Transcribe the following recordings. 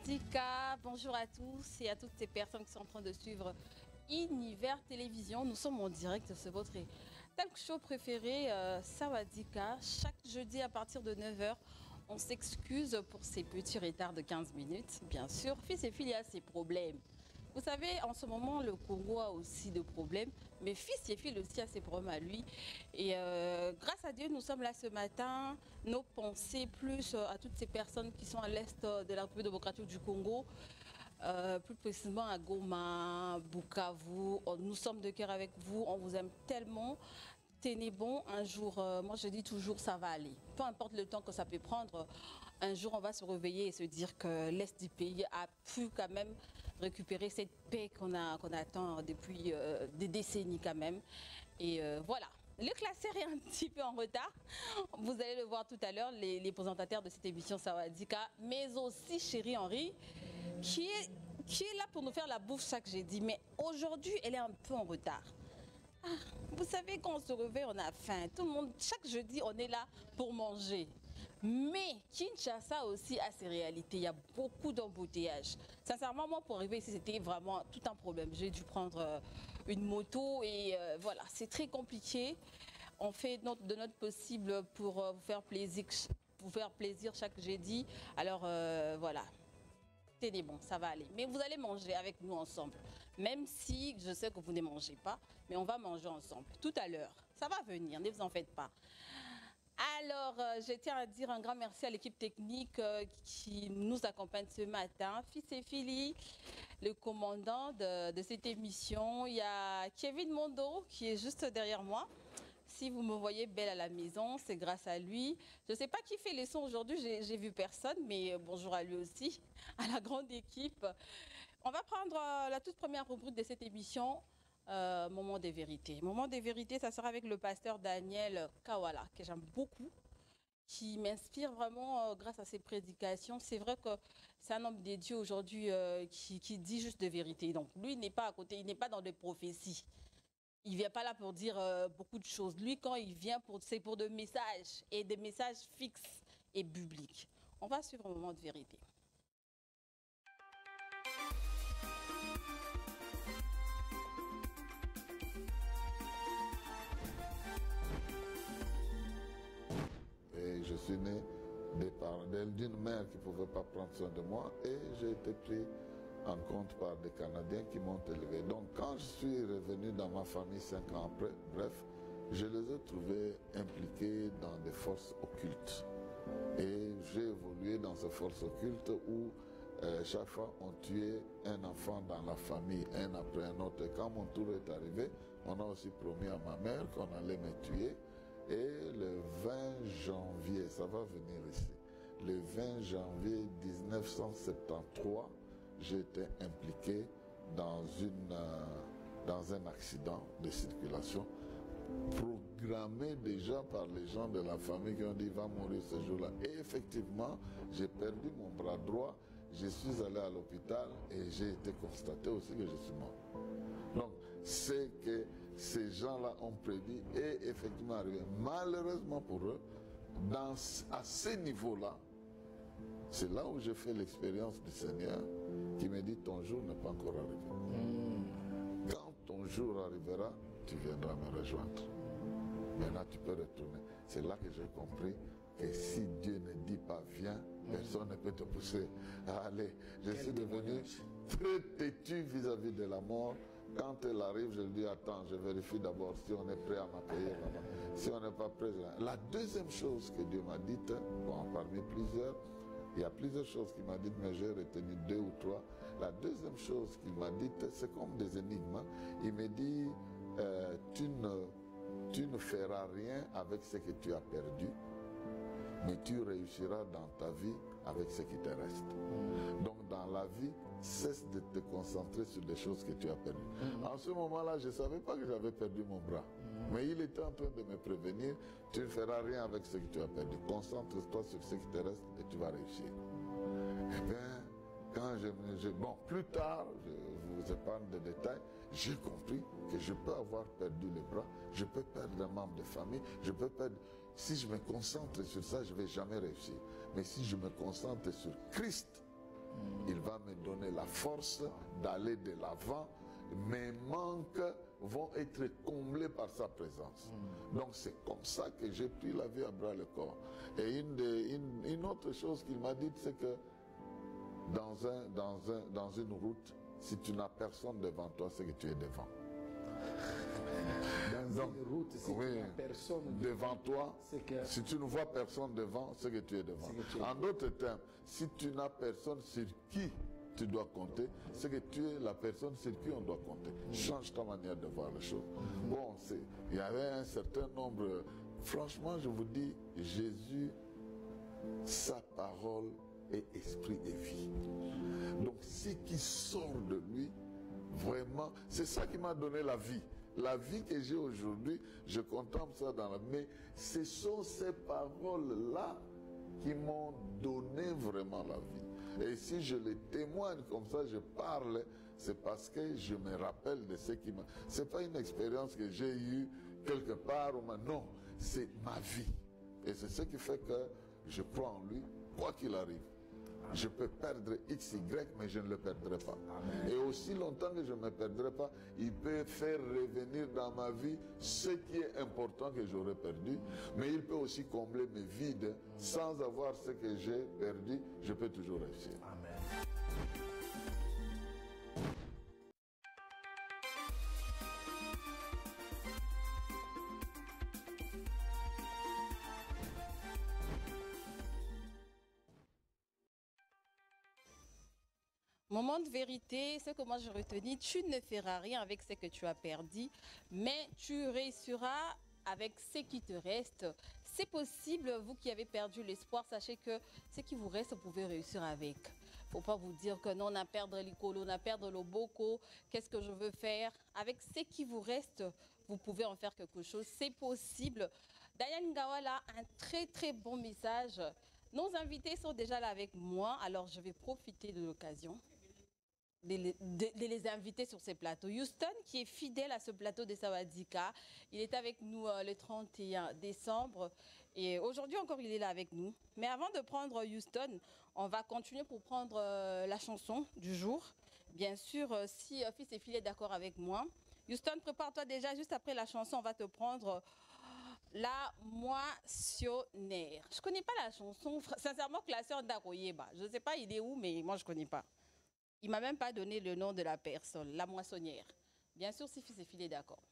Sawadika, bonjour à tous et à toutes ces personnes qui sont en train de suivre Univers Télévision. Nous sommes en direct sur votre talk show préféré, Sawadika. Chaque jeudi à partir de 9 h, on s'excuse pour ces petits retards de 15 minutes. Bien sûr, fils et filles, il y a ces problèmes. Vous savez, en ce moment, le Congo a aussi des problèmes, mais fils et filles aussi a ses problèmes à lui. Et grâce à Dieu, nous sommes là ce matin. Nos pensées plus à toutes ces personnes qui sont à l'est de la République démocratique du Congo, plus précisément à Goma, Bukavu. Nous sommes de cœur avec vous, on vous aime tellement. Tenez bon, un jour, moi je dis toujours ça va aller. Peu importe le temps que ça peut prendre, un jour on va se réveiller et se dire que l'Est du pays a pu quand même récupérer cette paix qu'on attend depuis des décennies quand même. Et voilà. Le classeur est un petit peu en retard. Vous allez le voir tout à l'heure, les présentateurs de cette émission Sawadika, mais aussi Chérie Henry, qui est là pour nous faire la bouffe chaque jeudi. Mais aujourd'hui, elle est un peu en retard. Vous savez, quand on se réveille, on a faim. Tout le monde, chaque jeudi, on est là pour manger. Mais Kinshasa aussi a ses réalités. Il y a beaucoup d'embouteillages. Sincèrement, moi, pour arriver ici, c'était vraiment tout un problème. J'ai dû prendre une moto et voilà, c'est très compliqué. On fait de notre possible pour vous faire plaisir chaque jeudi. Alors voilà. Tenez bon, ça va aller. Mais vous allez manger avec nous ensemble. Même si je sais que vous ne mangez pas, mais on va manger ensemble tout à l'heure. Ça va venir, ne vous en faites pas. Alors, je tiens à dire un grand merci à l'équipe technique qui nous accompagne ce matin. Fils et Philly, le commandant de cette émission. Il y a Kevin Mondo qui est juste derrière moi. Si vous me voyez belle à la maison, c'est grâce à lui. Je ne sais pas qui fait les sons aujourd'hui, j'ai vu personne, mais bonjour à lui aussi, à la grande équipe. On va prendre la toute première rubrique de cette émission, Moment des vérités. Moment des vérités, ça sera avec le pasteur Daniel Kawala, que j'aime beaucoup, qui m'inspire vraiment grâce à ses prédications. C'est vrai que c'est un homme des dieux aujourd'hui qui dit juste de vérité. Donc lui, il n'est pas à côté, il n'est pas dans des prophéties. Il ne vient pas là pour dire beaucoup de choses. Lui, quand il vient, c'est pour des messages, et des messages fixes et bibliques. On va suivre un moment de vérité. Et je suis né d'une mère qui ne pouvait pas prendre soin de moi et j'ai été pris en compte par des Canadiens qui m'ont élevé. Donc quand je suis revenu dans ma famille 5 ans après, bref, je les ai trouvés impliqués dans des forces occultes. Et j'ai évolué dans ces forces occultes où chaque fois on tuait un enfant dans la famille, un après un autre. Et quand mon tour est arrivé, on a aussi promis à ma mère qu'on allait me tuer. Et le 20 janvier, ça va venir ici, le 20 janvier 1973, j'ai été impliqué dans un accident de circulation programmé déjà par les gens de la famille qui ont dit il va mourir ce jour-là. Et effectivement, j'ai perdu mon bras droit, je suis allé à l'hôpital et j'ai été constaté aussi que je suis mort. Donc, c'est que ces gens-là ont prédit et effectivement arrivé. Malheureusement pour eux, à ces niveaux-là, c'est là où j'ai fait l'expérience du Seigneur qui me dit ton jour n'est pas encore arrivé. Quand ton jour arrivera, tu viendras me rejoindre. Maintenant, tu peux retourner. C'est là que j'ai compris que si Dieu ne dit pas viens, personne ne peut te pousser à aller. Je suis devenu très têtu vis-à-vis de la mort. Quand elle arrive, je lui dis attends, je vérifie d'abord si on est prêt à m'accueillir là-bas. Si on n'est pas prêt, la deuxième chose que Dieu m'a dite, bon, parmi plusieurs, il y a plusieurs choses qu'il m'a dites, mais j'ai retenu 2 ou 3. La deuxième chose qu'il m'a dite, c'est comme des énigmes. Il me dit, tu ne feras rien avec ce que tu as perdu, mais tu réussiras dans ta vie avec ce qui te reste. Donc dans la vie, cesse de te concentrer sur des choses que tu as perdues. En ce moment-là, je ne savais pas que j'avais perdu mon bras. Mais il était en train de me prévenir, tu ne feras rien avec ce que tu as perdu. Concentre-toi sur ce qui te reste et tu vas réussir. Eh bien, quand bon, plus tard, je vous épargne des détails, j'ai compris que je peux avoir perdu les bras, je peux perdre un membre de famille, je peux perdre... Si je me concentre sur ça, je ne vais jamais réussir. Mais si je me concentre sur Christ, Il va me donner la force d'aller de l'avant. Mes manques vont être comblés par sa présence. Donc c'est comme ça que j'ai pris la vie à bras le corps. Et une autre chose qu'il m'a dit, c'est que dans une route, si tu n'as personne devant toi, c'est que tu es devant. Dans une route, si tu n'as personne devant toi, si tu ne vois personne devant, c'est que tu es devant. En d'autres termes, si tu n'as personne sur qui tu dois compter, c'est que tu es la personne sur qui on doit compter. Change ta manière de voir les choses. Bon, il y avait un certain nombre. Franchement, je vous dis, Jésus, sa parole est esprit et vie. Donc, ce qui sort de lui, vraiment, c'est ça qui m'a donné la vie. La vie que j'ai aujourd'hui, je contemple ça dans la... Mais ce sont ces paroles-là qui m'ont donné vraiment la vie. Et si je les témoigne comme ça, je parle, c'est parce que je me rappelle de ce qui m'a... C'est pas une expérience que j'ai eue quelque part, non, c'est ma vie. Et c'est ce qui fait que je crois en lui, quoi qu'il arrive. Je peux perdre X, Y, mais je ne le perdrai pas. Amen. Et aussi longtemps que je ne me perdrai pas, il peut faire revenir dans ma vie ce qui est important que j'aurais perdu, mais il peut aussi combler mes vides. Sans avoir ce que j'ai perdu, je peux toujours réussir. Amen. Moment de vérité, ce que moi je retenais, tu ne feras rien avec ce que tu as perdu, mais tu réussiras avec ce qui te reste. C'est possible, vous qui avez perdu l'espoir, sachez que ce qui vous reste, vous pouvez réussir avec. Il ne faut pas vous dire que non, on a perdu l'icolo, on a perdu le boko, qu'est-ce que je veux faire? Avec ce qui vous reste, vous pouvez en faire quelque chose, c'est possible. Diane Ngawala, un très bon message. Nos invités sont déjà là avec moi, alors je vais profiter de l'occasion de les inviter sur ces plateaux. Houston, qui est fidèle à ce plateau de Sawadika, il est avec nous le 31 décembre et aujourd'hui encore il est là avec nous. Mais avant de prendre Houston, on va continuer pour prendre la chanson du jour. Bien sûr, si Fils et Filet est d'accord avec moi. Houston, prépare-toi déjà, juste après la chanson, on va te prendre La Moissonnaire. Je ne connais pas la chanson, sincèrement, classée en Daroyeba. Je ne sais pas il est où, mais moi je ne connais pas. Il ne m'a même pas donné le nom de la personne, La Moissonnière. Bien sûr, si Fils et Filet est d'accord.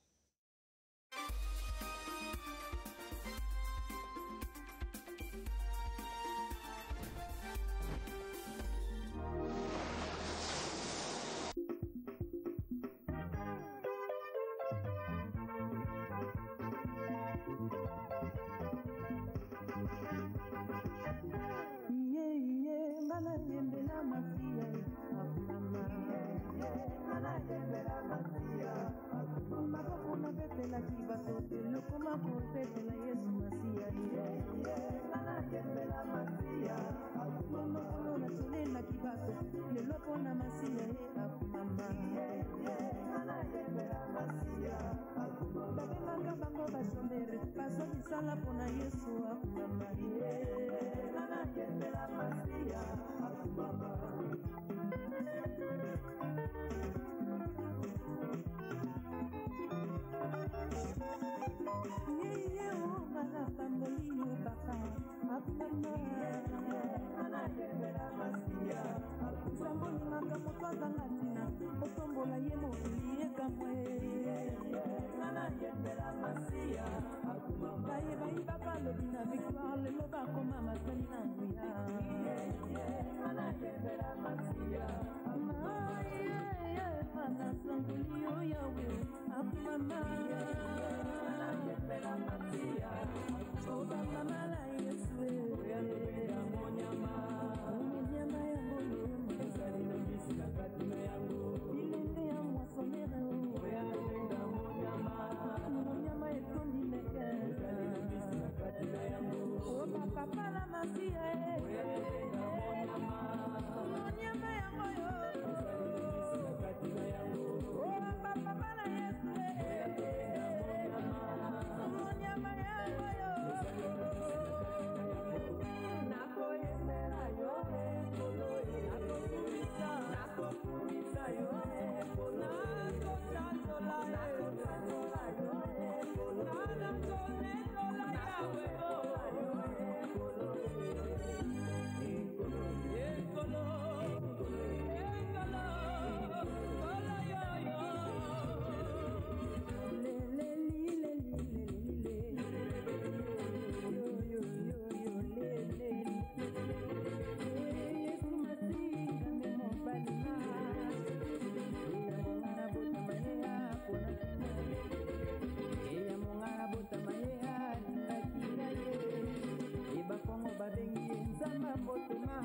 motema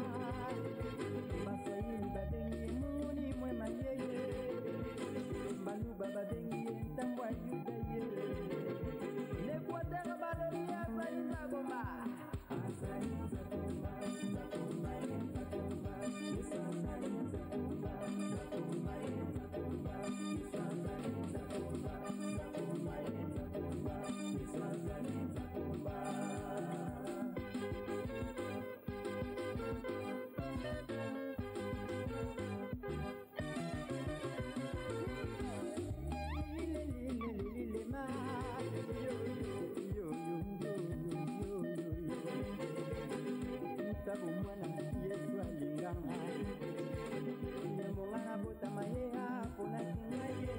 baswahili babengi muni mwema yeye baluba babengi ntambo ayuda ye nekwataka balobi azali nzagomba azali nzagomba nzagomba ye nzagomba yesu azali nzagomba nzagomba ye nzagomba yesu azali nzagomba nzagomba ye nzagomba yesu azali nzagomba. Mwana Yesu alinganga ya mongana bota mayeha pona kingaye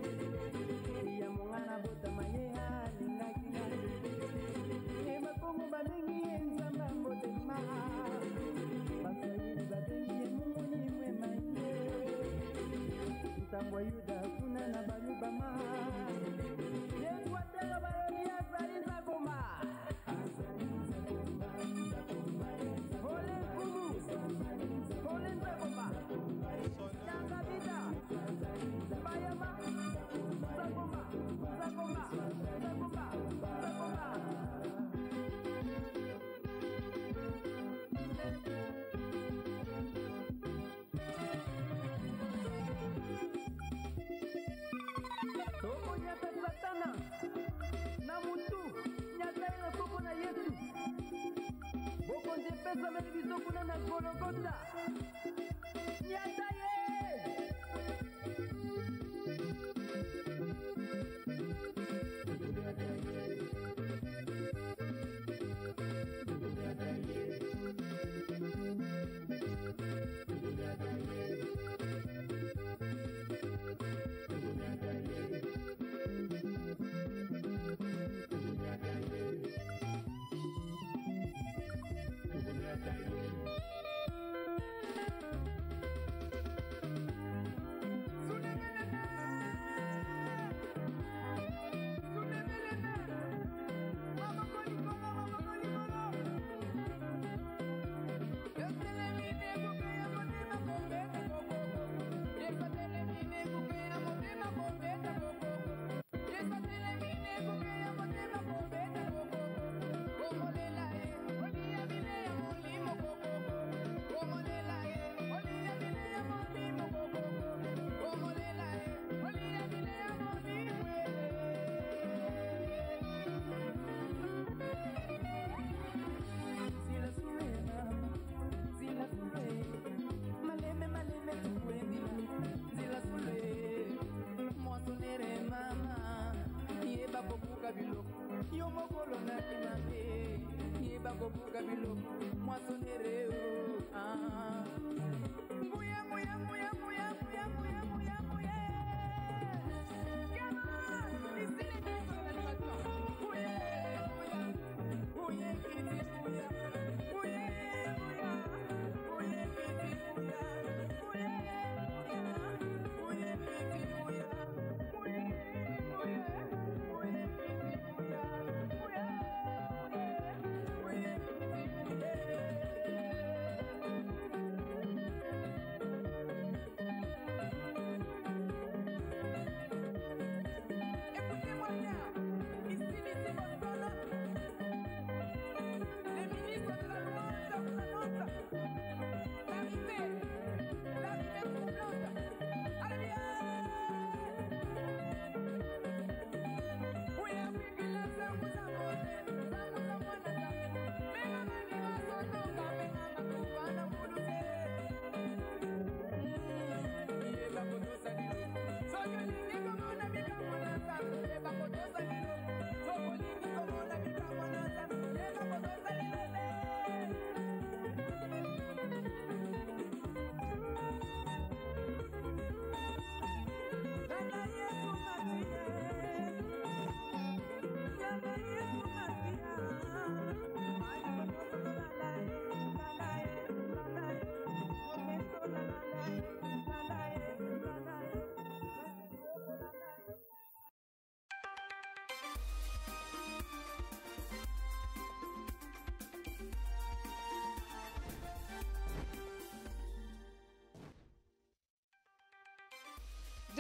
ya mongana bota mayeha linga kingaye e makongo babengi nzamba mbotema baswahili babengi muni mwema ye ntambo yuda kuna na balubama Yesu atela baloni azali nzagomba azali nzagomba nzagomba pesa melibizo kuna na Golgotha nyata ye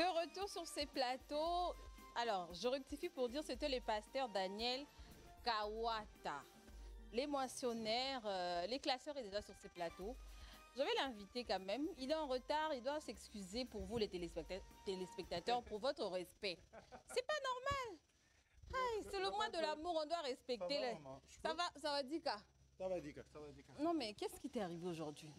De retour sur ces plateaux. Alors, je rectifie pour dire c'était le pasteur Daniel Kawata. Les moissonnaires, les classeurs est déjà sur ces plateaux. Je vais l'inviter quand même. Il est en retard, il doit s'excuser pour vous les téléspectateurs pour votre respect. C'est pas normal. C'est le mois de l'amour, on doit respecter les... Ça va Dika. Ça va Dika, ça va Dika. Non mais qu'est-ce qui t'est arrivé aujourd'hui?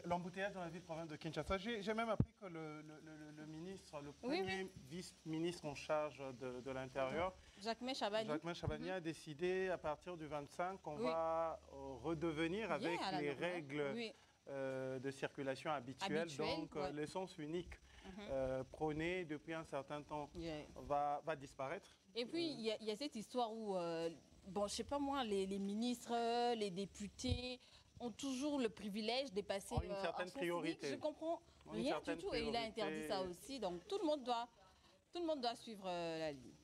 L'embouteillage dans la ville province de Kinshasa. J'ai même appris que le ministre, le premier vice-ministre en charge de l'Intérieur, Jacquemain Chabani, a décidé à partir du 25 qu'on va redevenir avec les règles de circulation habituelles. Donc l'essence unique prônée depuis un certain temps va disparaître. Et puis il y a cette histoire où, bon, je sais pas moi, les ministres, les députés ont toujours le privilège de passer une certaine priorité. Je comprends rien du tout et il a interdit ça aussi. Donc tout le monde doit suivre la ligne.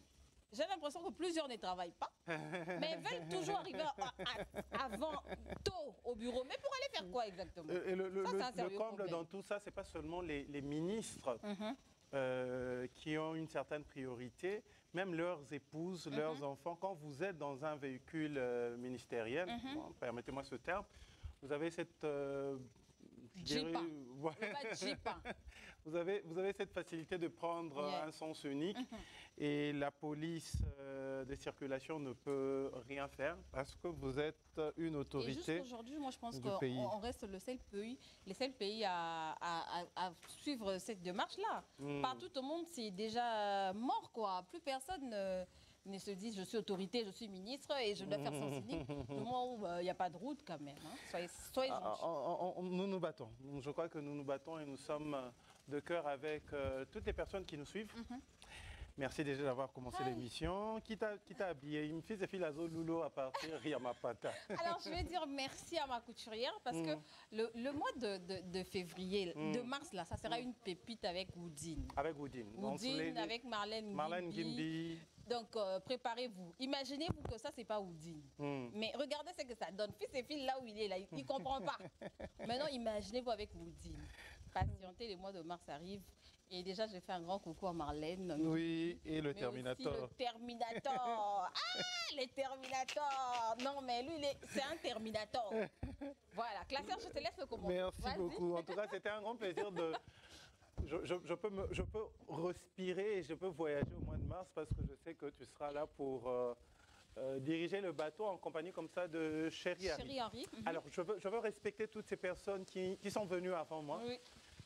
J'ai l'impression que plusieurs ne travaillent pas, mais veulent toujours arriver avant, tôt au bureau. Mais pour aller faire quoi exactement? Et le comble dans tout ça, c'est pas seulement les ministres qui ont une certaine priorité, même leurs épouses, leurs enfants. Quand vous êtes dans un véhicule ministériel, permettez-moi ce terme, vous avez cette... Vous avez cette facilité de prendre un sens unique et la police de circulation ne peut rien faire parce que vous êtes une autorité. Et jusqu'aujourd'hui, moi je pense qu'on reste le seul pays à suivre cette démarche-là. Partout au monde, c'est déjà mort, quoi. Plus personne ne se dit je suis autorité, je suis ministre et je dois faire sens unique. Du moment où il n'y a pas de route quand même. Hein. Soyez gentils. Nous nous battons. Je crois que nous nous battons et nous sommes de cœur avec toutes les personnes qui nous suivent. Merci déjà d'avoir commencé l'émission. Qui t'a habillé? Il me fait des la zone Loulo à partir Riamapata. Alors, je vais dire merci à ma couturière parce que le mois de février, de mars, là, ça sera une pépite avec Woodine. Avec Woodine. Woodine, avec Marlène Gimbi. Donc, préparez-vous. Imaginez-vous que ça, c'est pas Woodine. Mais regardez ce que ça donne. Fils et fille, là où il est, là, il ne comprend pas. Maintenant, imaginez-vous avec Woodine. Patientez, les mois de mars arrivent. Et déjà, j'ai fait un grand coucou à Marlène. Oui, et le Terminator. Le Terminator. Les Terminators. Non, mais lui, c'est un Terminator. Voilà. Classeur, je te laisse le commenter. Merci beaucoup. En tout cas, c'était un grand plaisir de... Je peux respirer et je peux voyager au mois de mars parce que je sais que tu seras là pour diriger le bateau en compagnie comme ça de Chéri Harry. Alors, je veux respecter toutes ces personnes qui sont venues avant moi. Oui.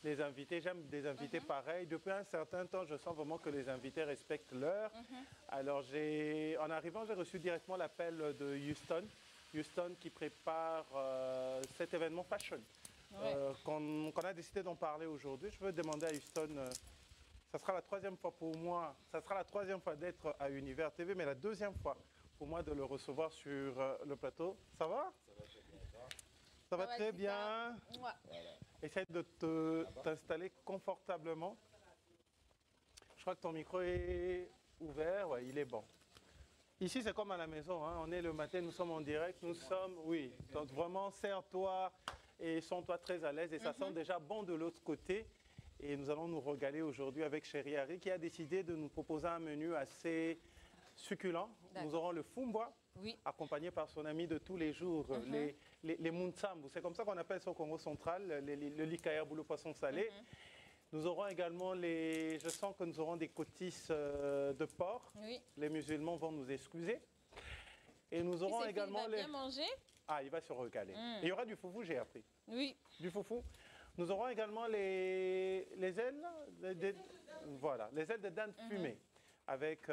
Les invités, j'aime des invités pareils. Depuis un certain temps, je sens vraiment que les invités respectent l'heure. Alors, en arrivant, j'ai reçu directement l'appel de Houston qui prépare cet événement fashion. Qu'on a décidé d'en parler aujourd'hui. Je veux demander à Houston, ça sera la troisième fois pour moi, ça sera la troisième fois d'être à Univers TV, mais la deuxième fois pour moi de le recevoir sur le plateau. Ça va? Ça va très bien. Voilà. Essaye de t'installer confortablement. Je crois que ton micro est ouvert, ouais, il est bon. Ici, c'est comme à la maison, hein. On est le matin, nous sommes en direct, nous sommes, oui. Donc vraiment, serre-toi et sens-toi très à l'aise. Et ça sent déjà bon de l'autre côté. Et nous allons nous régaler aujourd'hui avec Chéri Harry qui a décidé de nous proposer un menu assez succulent. Nous aurons le fumboa, accompagné par son ami de tous les jours, les muntsambu. C'est comme ça qu'on appelle ça au Congo central, le likaya boulot poisson salé. Nous aurons également je sens que nous aurons des cotisses de porc. Les musulmans vont nous excuser. Et nous aurons également il va bien manger. Ah, il va se recaler. Et il y aura du foufou, j'ai appris. Oui. Du foufou. Nous aurons également les ailes, voilà, les ailes de dinde fumées avec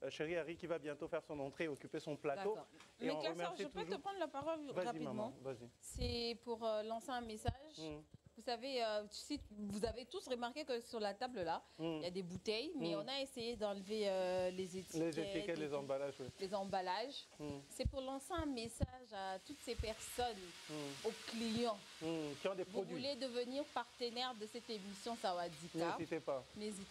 Chéri Harry qui va bientôt faire son entrée et occuper son plateau. Et mais Classeur, je peux te prendre la parole rapidement. C'est pour lancer un message. Vous savez, si vous avez tous remarqué que sur la table là, il y a des bouteilles, mais on a essayé d'enlever les étiquettes. Les étiquettes, les emballages. Oui. Les emballages. C'est pour lancer un message à toutes ces personnes, aux clients. Qui ont des produits. Vous voulez devenir partenaire de cette émission Sawadika. N'hésitez pas.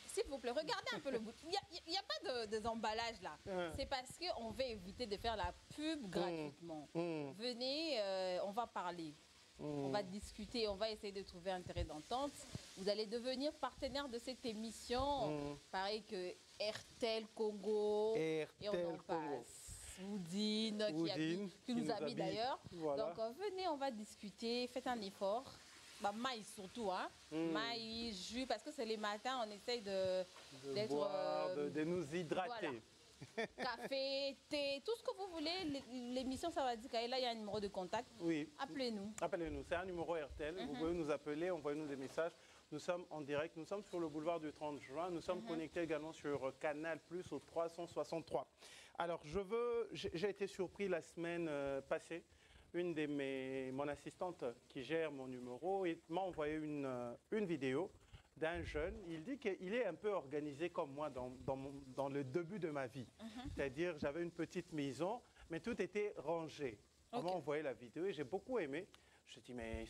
S'il vous plaît, regardez un peu le bout. Il n'y a pas des emballages là. C'est parce qu'on veut éviter de faire la pub gratuitement. Venez, on va parler. On va discuter, on va essayer de trouver un terrain d'entente. Vous allez devenir partenaire de cette émission. Pareil que RTL Congo. Et on en passe. Woodine, qui nous habille d'ailleurs. Voilà. Donc venez, on va discuter. Faites un effort. Bah, maïs surtout, hein. Maïs, jus, parce que c'est les matins, on essaye d'être... boire, de nous hydrater. Voilà. Café, thé, tout ce que vous voulez. L'émission Sawadika, et là, il y a un numéro de contact. Oui. Appelez-nous. Appelez-nous. C'est un numéro RTL. Vous pouvez nous appeler, envoyez-nous des messages. Nous sommes en direct. Nous sommes sur le boulevard du 30 juin. Nous sommes connectés également sur Canal+, au 363. Alors, j'ai été surpris la semaine passée. Mon assistante qui gère mon numéro m'a envoyé une vidéo d'un jeune. Il dit qu'il est un peu organisé comme moi dans le début de ma vie. C'est-à-dire, j'avais une petite maison, mais tout était rangé. On m'a envoyé la vidéo et j'ai beaucoup aimé. Je dis, mais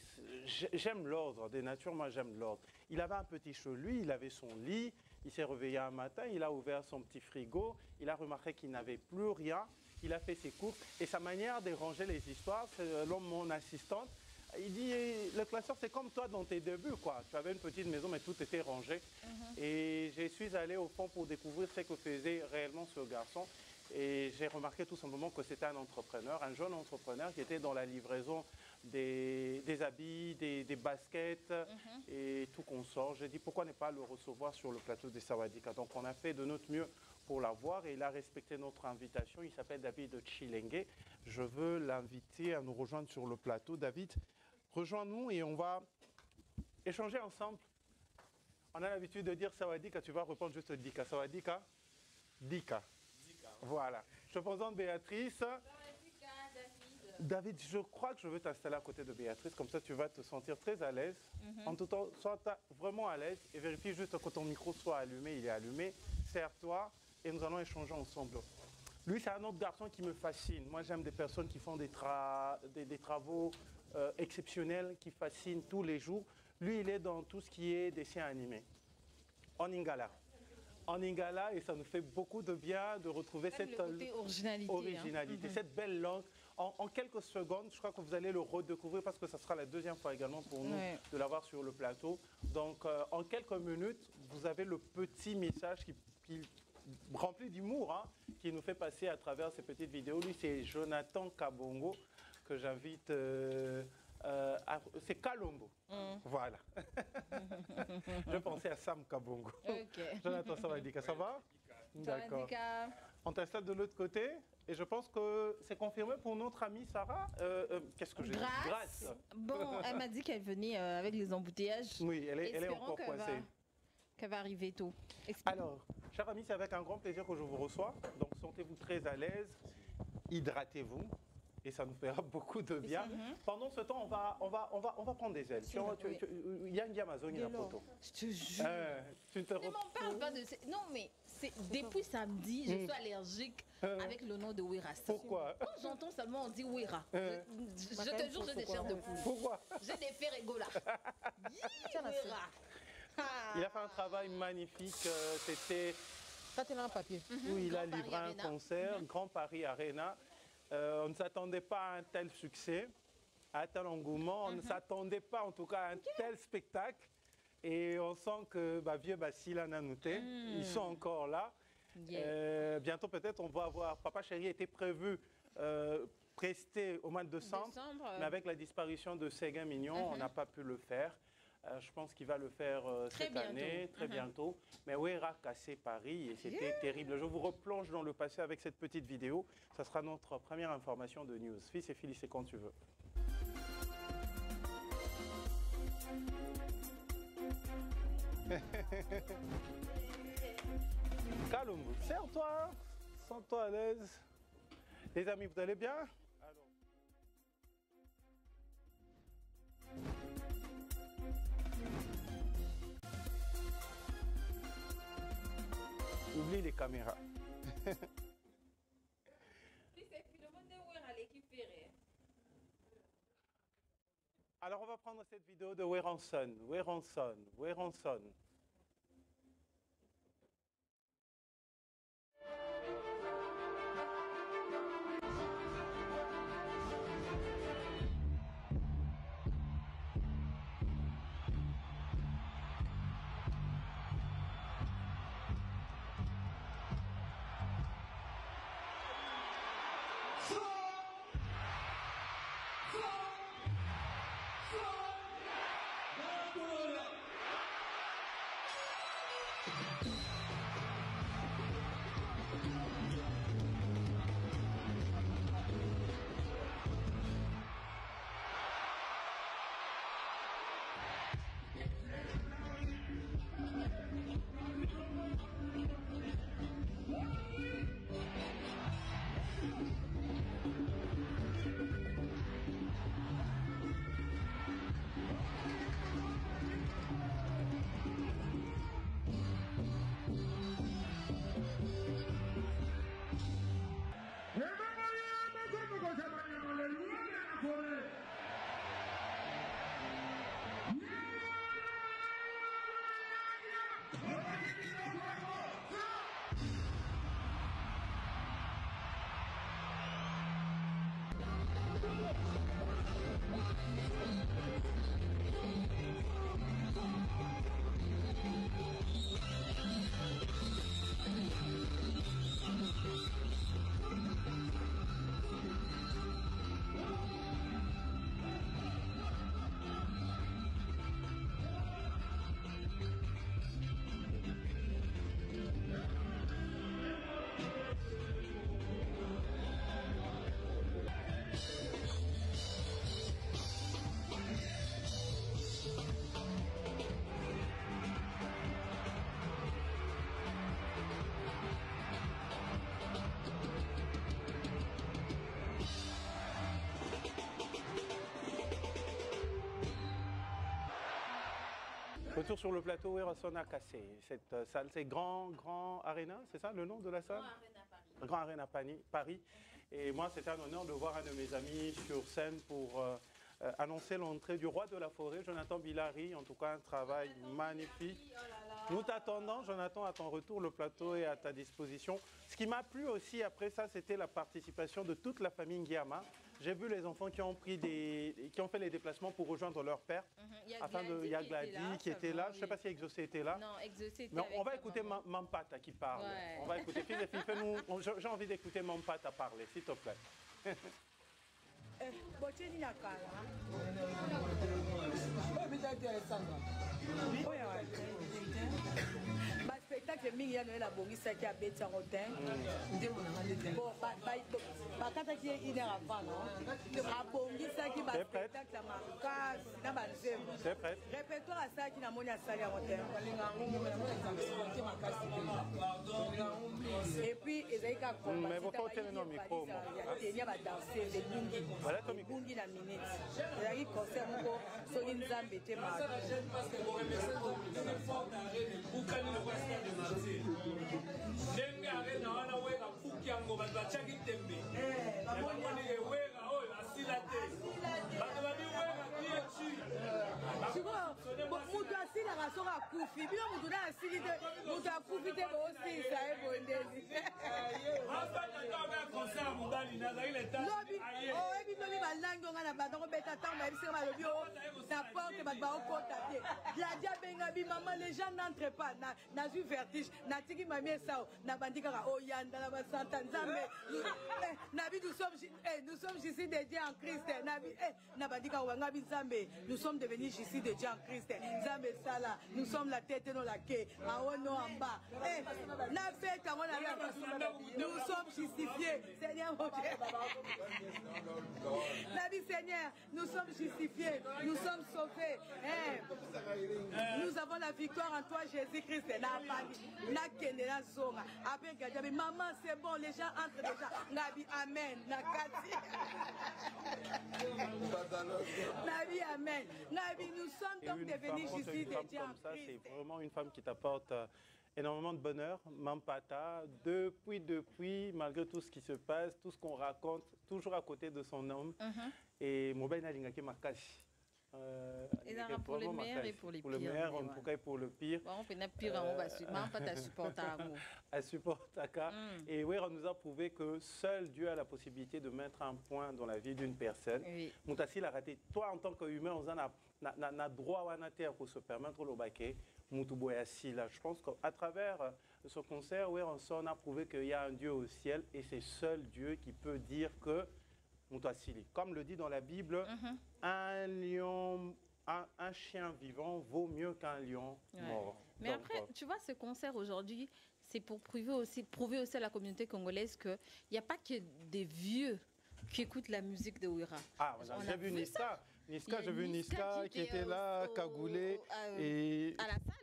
j'aime l'ordre, de nature, moi j'aime l'ordre. Il avait un petit chez lui, il avait son lit, il s'est réveillé un matin, il a ouvert son petit frigo, il a remarqué qu'il n'avait plus rien, il a fait ses courses. Et sa manière de ranger les histoires, selon mon assistante, il dit, le classeur, c'est comme toi dans tes débuts, quoi. Tu avais une petite maison, mais tout était rangé. Et je suis allé au fond pour découvrir ce que faisait réellement ce garçon. Et j'ai remarqué tout simplement que c'était un entrepreneur, un jeune entrepreneur qui était dans la livraison des habits, des baskets et tout consort. J'ai dit, pourquoi ne pas le recevoir sur le plateau des Sawadika? Donc, on a fait de notre mieux pour l'avoir et il a respecté notre invitation. Il s'appelle David Chilengue. Je veux l'inviter à nous rejoindre sur le plateau. David, rejoins-nous et on va échanger ensemble. On a l'habitude de dire Sawadika, tu vas répondre juste Dika. Sawadika? Dika. Voilà. Je te présente Béatrice. David, je crois que je veux t'installer à côté de Béatrice, comme ça tu vas te sentir très à l'aise. En tout temps, sois vraiment à l'aise et vérifie juste que ton micro soit allumé, il est allumé. Serre-toi et nous allons échanger ensemble. Lui, c'est un autre garçon qui me fascine. Moi, j'aime des personnes qui font des travaux exceptionnels, qui fascinent tous les jours. Lui, il est dans tout ce qui est dessin animé. En Lingala. En Lingala, et ça nous fait beaucoup de bien de retrouver cette originalité, cette belle langue. En quelques secondes, je crois que vous allez le redécouvrir parce que ça sera la deuxième fois également pour nous de l'avoir sur le plateau. Donc, en quelques minutes, vous avez le petit message qui rempli d'humour, hein, qui nous fait passer à travers ces petites vidéos. Lui, c'est Jonathan Kabongo, que j'invite... c'est Kalongo. Voilà. Je pensais à Sam Kabongo. Jonathan Sawadika, ça va? D'accord. On t'installe de l'autre côté et je pense que c'est confirmé pour notre amie Sarah. Qu'est-ce que j'ai dit? Grâce. Bon, elle m'a dit qu'elle venait avec les embouteillages. Oui, elle est encore coincée. Qu'elle va arriver tôt. Alors, chers amis, c'est avec un grand plaisir que je vous reçois. Donc, sentez-vous très à l'aise, hydratez-vous. Et ça nous fera beaucoup de bien. Pendant ce temps, on va prendre des ailes. Il y a une Amazon, la photo. Je te jure. Ne m'en parle pas de... Non, mais depuis samedi, je suis allergique avec le nom de Wera. Pourquoi? Quand j'entends seulement on dit Wera, je te jure, j'ai des chairs de poule. Pourquoi? J'ai des ferrégos là. Wera. Il a fait un travail magnifique. C'était... Ça, tu as un papier. Où il a livré un concert, Grand Paris Arena. On ne s'attendait pas à un tel succès, à un tel engouement. On ne s'attendait pas en tout cas à un tel spectacle. Et on sent que vieux Basila Nanouté, ils sont encore là. Bientôt peut-être on va avoir... Papa Chéri était prévu prester au mois de décembre. Mais avec la disparition de Séguin Mignon, on n'a pas pu le faire. Je pense qu'il va le faire cette année, très bientôt. Mais Wera cassé Paris et c'était terrible. Je vous replonge dans le passé avec cette petite vidéo. Ça sera notre première information de news. Fils et Phyllis, c'est quand tu veux. Calme, serre-toi, sens-toi à l'aise. Les amis, vous allez bien? Oublie les caméras. Alors on va prendre cette vidéo de Weranson. Retour sur le plateau, oui, on a cassé. Cette salle, c'est Grand Arena, c'est ça le nom de la salle? Grand Arena Paris. Et moi, c'était un honneur de voir un de mes amis sur scène pour annoncer l'entrée du roi de la forêt, Jonathan Billari. En tout cas, un travail magnifique. Nous t'attendons, Jonathan, à ton retour. Le plateau est à ta disposition. Ce qui m'a plu aussi après ça, c'était la participation de toute la famille Nguiama. J'ai vu les enfants qui ont fait les déplacements pour rejoindre leur père. Il y a Gladys qui était là. Je ne sais pas si Exaucé était là. Non, Exaucé était mais on va avec écouter maman. Mampata qui parle. Ouais. On va écouter. Fils et filles, j'ai envie d'écouter Mampata parler, s'il te plaît. Spectacle mingi ya noela bongisaki abeti yango te bakataki ye 1 heure avant non abongisaki baspectacle ya makasi na banzembo répertoire asalaki namoni asali yango te et puis ezali kaka tenia badanser ebungi na minute ezalaki concert moko soki nzambe te ndenge arena wana weka puki yango bato batiaki tembe bamoni eweka oyo asila te bato babi weka kieci mutu asilaka soki akufi bino mutu na asili te mutu akufi te boosilisa ye bondeli oyebi lobi balangi onga na bato kobeta ntango bayebisika balobi o na porte bato baokota te gladi abenga bimama les gens n'entre pas nazwi vertige natiki mami esao nabandi kaka oyanda na basanta nzambe nabi nous sommes ici de Dieu en Christ nabi nabandi kaka bangabi nzambe nous sommes devenus ici de Dieu en Christ nzambe sala nous sommes la tête non la queue en haut non en bas na fête on a nous sommes justifiés Seigneur mon Dieu nabi Seigneur nous sommes justifiés nous sommes sauvés nous avons la victoire en toi Jésus-Christ na kende na zonga après gadiabi maman c'est bon les gens entrent déjà nabi amen na kati nabi amen nabi nous sommes donc devenus ici des dieux en Christ. C'est vraiment une femme qui t'apporte énormément de bonheur, Mampata, depuis, malgré tout ce qui se passe, tout ce qu'on raconte, toujours à côté de son homme. Et Mobaïna Lingake Makashi. Pour le meilleur et pour les pires. Pour le meilleur, en tout cas, et pour le pire. On fait pire, on va Mampata supporter. Elle supporte Taka. Et oui, on nous a prouvé que seul Dieu a la possibilité de mettre un point dans la vie d'une personne. Moutassi l'a raté. Toi, en tant qu'humain, on a droit à terre pour se permettre le baquet. Je pense qu'à travers ce concert, on a prouvé qu'il y a un Dieu au ciel et c'est seul Dieu qui peut dire que Moutouassili. Comme le dit dans la Bible, un lion, un chien vivant vaut mieux qu'un lion mort. Mais donc, après, tu vois, ce concert aujourd'hui, c'est pour prouver aussi à la communauté congolaise qu'il n'y a pas que des vieux qui écoutent la musique de Ouira. Ah, j'ai vu Niska. J'ai vu Niska qui était là, cagoulé. Et à la salle.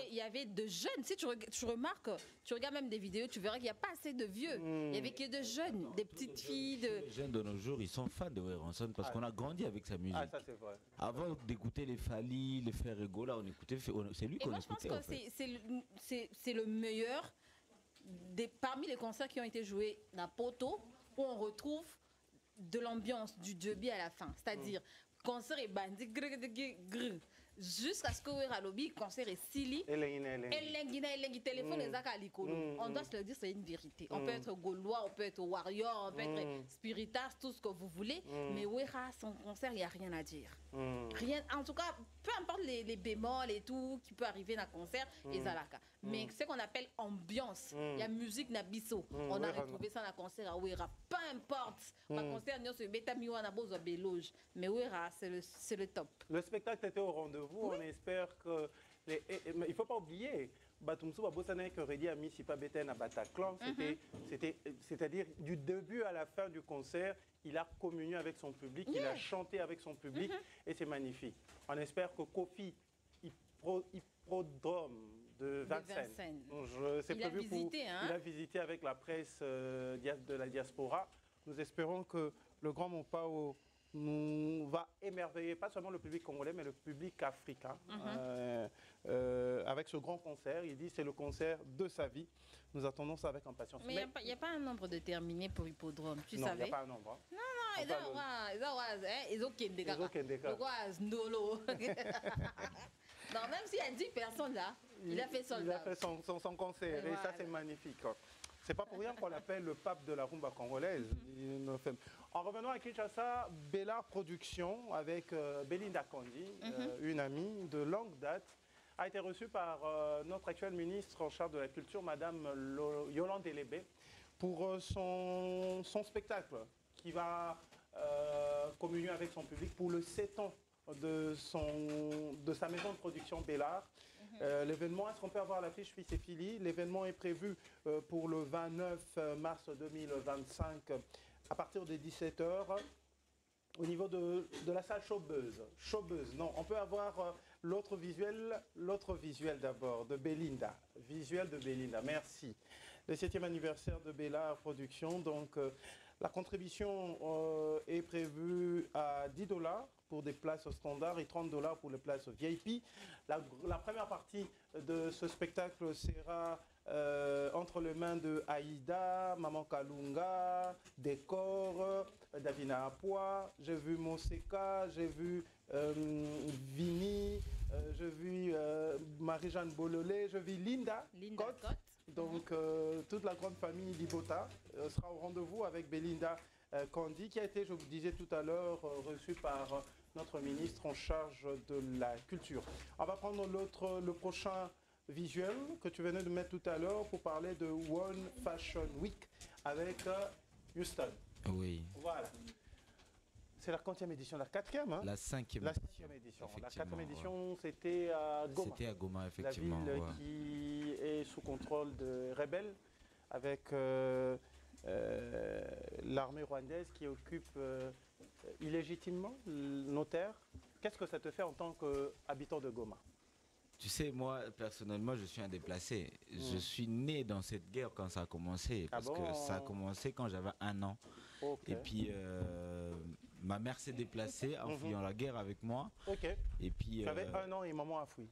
Il y avait de jeunes. Si tu remarques, tu regardes même des vidéos, tu verras qu'il n'y a pas assez de vieux. Il n'y avait que de jeunes, des petites filles. Les jeunes de nos jours, ils sont fans de Weranson parce qu'on a grandi avec sa musique. Ah, ça c'est vrai. Avant d'écouter les Fali, les Frères Ego, là, c'est lui qu'on écoutait. Et moi, je pense que c'est le meilleur parmi les concerts qui ont été joués à Poto, où on retrouve de l'ambiance, du derby à la fin. C'est-à-dire, concert est bandit, jusqu'à ce que Ouira Lobby, concert est silly. Téléphone on doit se le dire, c'est une vérité. On peut être gaulois, on peut être warrior, on peut être spiritas, tout ce que vous voulez. Mais Ouira, son concert, il n'y a rien à dire. Rien, en tout cas, peu importe les bémols et tout qui peut arriver dans le concert, et Zalaka. Mais ce qu'on appelle ambiance, il y a musique nabiso. On a retrouvé ça dans le concert à Ouira. Peu importe, le concert, nous sommes bêta miwana bozo beloge. Mais Ouira, c'est le top. Le spectacle était au rendez-vous. On espère que. Mais il ne faut pas oublier. Batumsu Babosane que Redi a mis Sipa Beten à Bataclan, c'est-à-dire du début à la fin du concert, il a communié avec son public, il a chanté avec son public et c'est magnifique. On espère que Kofi Hippodrome de Vincennes, il a visité avec la presse de la diaspora. Nous espérons que le Grand Mopao nous va émerveiller, pas seulement le public congolais, mais le public africain. Avec ce grand concert, il dit c'est le concert de sa vie. Nous attendons ça avec impatience. Mais il n'y a pas un nombre déterminé pour Hippodrome, tu savais? Non, il n'y a pas un nombre. Hein. Non, ils ont Kendeka. Non, même s'il y a 10 personnes là, il a fait son concert et ça c'est magnifique. C'est pas pour rien qu'on l'appelle le pape de la rumba congolaise. En revenant à Kinshasa, Bella Production avec Belinda Kandi, une amie de longue date, a été reçue par notre actuel ministre en charge de la culture, Madame Yolande Elébé, pour son spectacle qui va communier avec son public pour le 7 ans de sa maison de production Bellard. L'événement, est-ce qu'on peut avoir l'affiche Fils et Fili? L'événement est prévu pour le 29 mars 2025 à partir de 17h au niveau de la salle Showbuzz. Showbuzz, non, on peut avoir l'autre visuel d'abord de Belinda. Visuel de Belinda, merci. Le 7e anniversaire de Bella Production, donc la contribution est prévue à $10 pour des places standards et $30 pour les places VIP. La première partie de ce spectacle sera entre les mains de Aïda, Maman Kalunga, Décor, Davina Apois, j'ai vu Moseka, j'ai vu Vini, j'ai vu Marie-Jeanne Bololé, j'ai vu Linda Cotte. Donc toute la grande famille d'Ibota sera au rendez-vous avec Belinda Kandi, qui a été, je vous disais tout à l'heure, reçue par notre ministre en charge de la culture. On va prendre le prochain visuel que tu venais de mettre tout à l'heure pour parler de One Fashion Week avec Houston. Oui. Voilà. C'est la 40e édition, la 4e, hein? La 5e. La 5e édition. La 4e édition, c'était à Goma. C'était à Goma, effectivement. La ville qui est sous contrôle de rebelles, avec l'armée rwandaise qui occupe illégitimement nos terres. Qu'est-ce que ça te fait en tant qu'habitant de Goma? Tu sais, moi, personnellement, je suis un déplacé. Je suis né dans cette guerre quand ça a commencé. Parce que ça a commencé quand j'avais 1 an. Okay. Et puis, ma mère s'est déplacée en fuyant la guerre avec moi. Okay. Et puis, tu avais 1 an et maman a fui.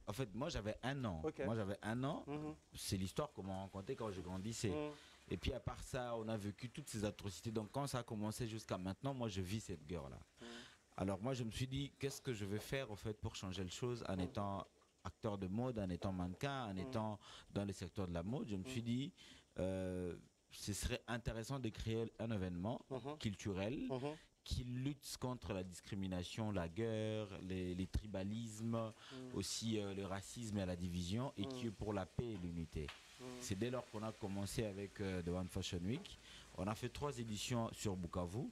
En fait, moi, j'avais 1 an. Okay. Moi, j'avais 1 an. C'est l'histoire qu'on m'a racontée quand je grandissais. Et puis, à part ça, on a vécu toutes ces atrocités. Donc, quand ça a commencé jusqu'à maintenant, moi, je vis cette guerre-là. Alors, moi, je me suis dit, qu'est-ce que je vais faire, en fait, pour changer les choses en étant acteur de mode, en étant mannequin, en étant dans le secteur de la mode. Je me suis dit, ce serait intéressant de créer un événement culturel qui lutte contre la discrimination, la guerre, les tribalismes, aussi le racisme et la division, et qui est pour la paix et l'unité. C'est dès lors qu'on a commencé avec The One Fashion Week. On a fait 3 éditions sur Bukavu.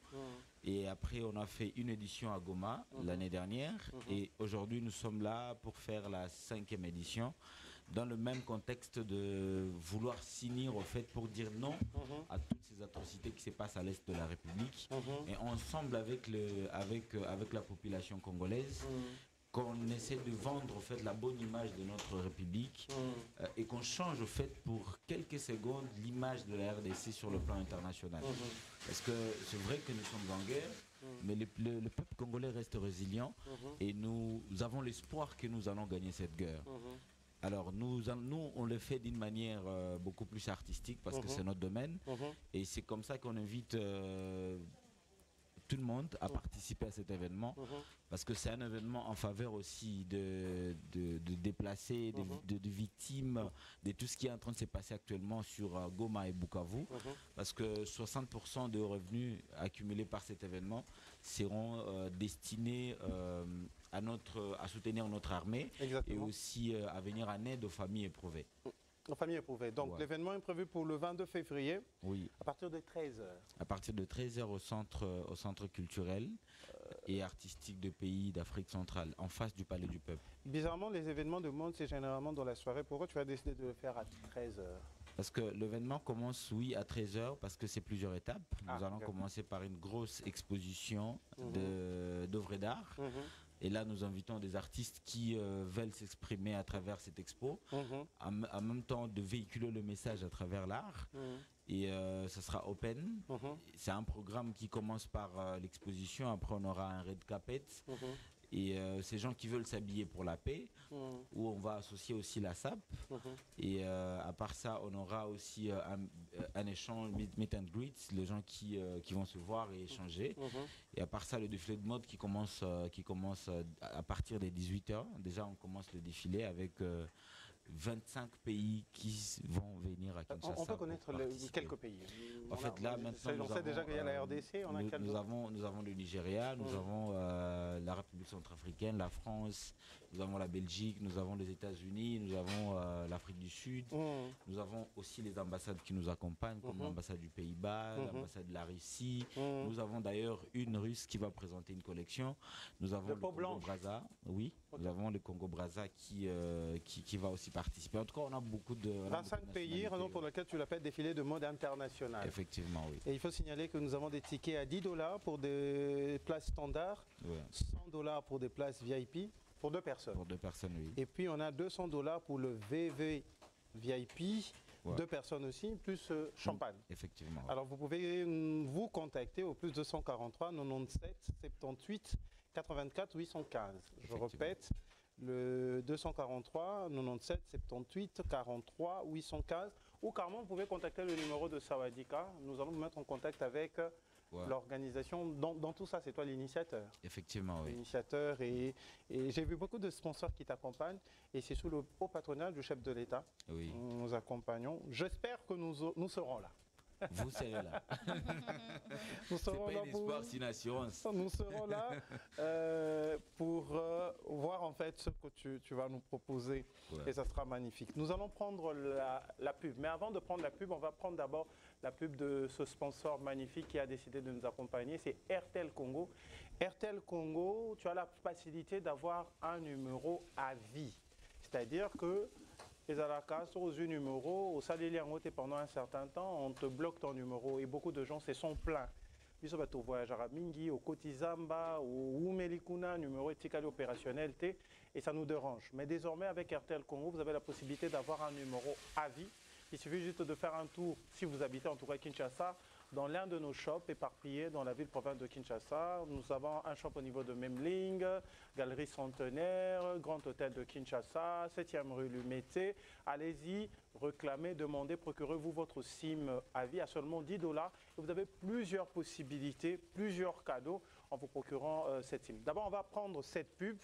Et après, on a fait une édition à Goma l'année dernière. Et aujourd'hui, nous sommes là pour faire la 5e édition, dans le même contexte de vouloir s'unir au fait pour dire non à toutes ces atrocités qui se passent à l'est de la République. Et ensemble avec la population congolaise, qu'on essaie de vendre au fait la bonne image de notre République et qu'on change au fait pour quelques secondes l'image de la RDC sur le plan international. Parce que c'est vrai que nous sommes en guerre, mais le peuple congolais reste résilient et nous avons l'espoir que nous allons gagner cette guerre. Alors nous, on le fait d'une manière beaucoup plus artistique parce que c'est notre domaine et c'est comme ça qu'on invite tout le monde à participer à cet événement parce que c'est un événement en faveur aussi de déplacés, de victimes, de tout ce qui est en train de se passer actuellement sur Goma et Bukavu parce que 60% des revenus accumulés par cet événement seront destinés à soutenir notre armée. Exactement. Et aussi à venir en aide aux familles éprouvées. Aux familles éprouvées. Donc l'événement est prévu pour le 22 février, à partir de 13h. À partir de 13h au centre culturel et artistique de pays d'Afrique centrale, en face du Palais du Peuple. Bizarrement, les événements de monde, c'est généralement dans la soirée. Pourquoi tu as décidé de le faire à 13h? Parce que l'événement commence, oui, à 13h, parce que c'est plusieurs étapes. Nous allons commencer par une grosse exposition d'œuvres d'art. Et là, nous invitons des artistes qui veulent s'exprimer à travers cette expo, en même temps de véhiculer le message à travers l'art. Et ça sera open. C'est un programme qui commence par l'exposition. Après, on aura un red carpet. Et ces gens qui veulent s'habiller pour la paix, où on va associer aussi la SAP. Et à part ça, on aura aussi un échange, meet and greet, les gens qui vont se voir et échanger. Et à part ça, le défilé de mode qui commence à partir des 18h. Déjà, on commence le défilé avec 25 pays qui vont venir à Kinshasa. On peut connaître quelques pays. En fait, là, maintenant, on sait déjà qu'il y a la RDC. Nous avons le Nigeria, nous avons la République centrafricaine, la France, nous avons la Belgique, nous avons les États-Unis, nous avons l'Afrique du Sud. Nous avons aussi les ambassades qui nous accompagnent, comme l'ambassade du Pays-Bas, l'ambassade de la Russie. Nous avons d'ailleurs une Russe qui va présenter une collection. Nous avons le Congo-Brazza. Oui, nous avons le Congo-Brazza qui va aussi participer. En tout cas, on a beaucoup de... 25 pays, raison pour laquelle tu l'appelles défilé de mode international. Effectivement, oui. Et il faut signaler que nous avons des tickets à $10 pour des places standards, $100 pour des places VIP, pour 2 personnes. Pour 2 personnes, oui. Et puis on a $200 pour le VV VIP, 2 personnes aussi, plus champagne. Effectivement. Alors vous pouvez vous contacter au plus 243 97 78 84 815. Je répète, le 243 97 78 43 815. Ou carrément, vous pouvez contacter le numéro de Sawadika. Nous allons vous mettre en contact avec l'organisation. Dans tout ça, c'est toi l'initiateur. Effectivement, oui. L'initiateur. Et j'ai vu beaucoup de sponsors qui t'accompagnent. Et c'est sous le haut patronage du chef de l'État. Oui. Nous accompagnons. J'espère que nous serons là. Vous serez là. Nous serons là pour... C'est une assurance. Nous serons là pour voir en fait ce que tu vas nous proposer et ça sera magnifique. Nous allons prendre la pub, mais avant de prendre la pub, on va prendre d'abord la pub de ce sponsor magnifique qui a décidé de nous accompagner, c'est RTL Congo. RTL Congo, tu as la facilité d'avoir un numéro à vie, c'est-à-dire que les alacas sont aux numéros, au salé pendant un certain temps, on te bloque ton numéro et beaucoup de gens se sont plaints. Ils sont au voyage à Mingi, au Kotizamba, au Oumelikuna, numéro éthique opérationnel T, et ça nous dérange. Mais désormais, avec RTL Congo, vous avez la possibilité d'avoir un numéro à vie. Il suffit juste de faire un tour, si vous habitez en tout cas Kinshasa, dans l'un de nos shops éparpillés dans la ville-province de Kinshasa. Nous avons un shop au niveau de Memling, Galerie Centenaire, Grand Hôtel de Kinshasa, 7e rue Lumete. Allez-y, réclamez, demandez, procurez-vous votre SIM à vie à seulement $10. Et vous avez plusieurs possibilités, plusieurs cadeaux en vous procurant cette SIM. D'abord, on va prendre cette pub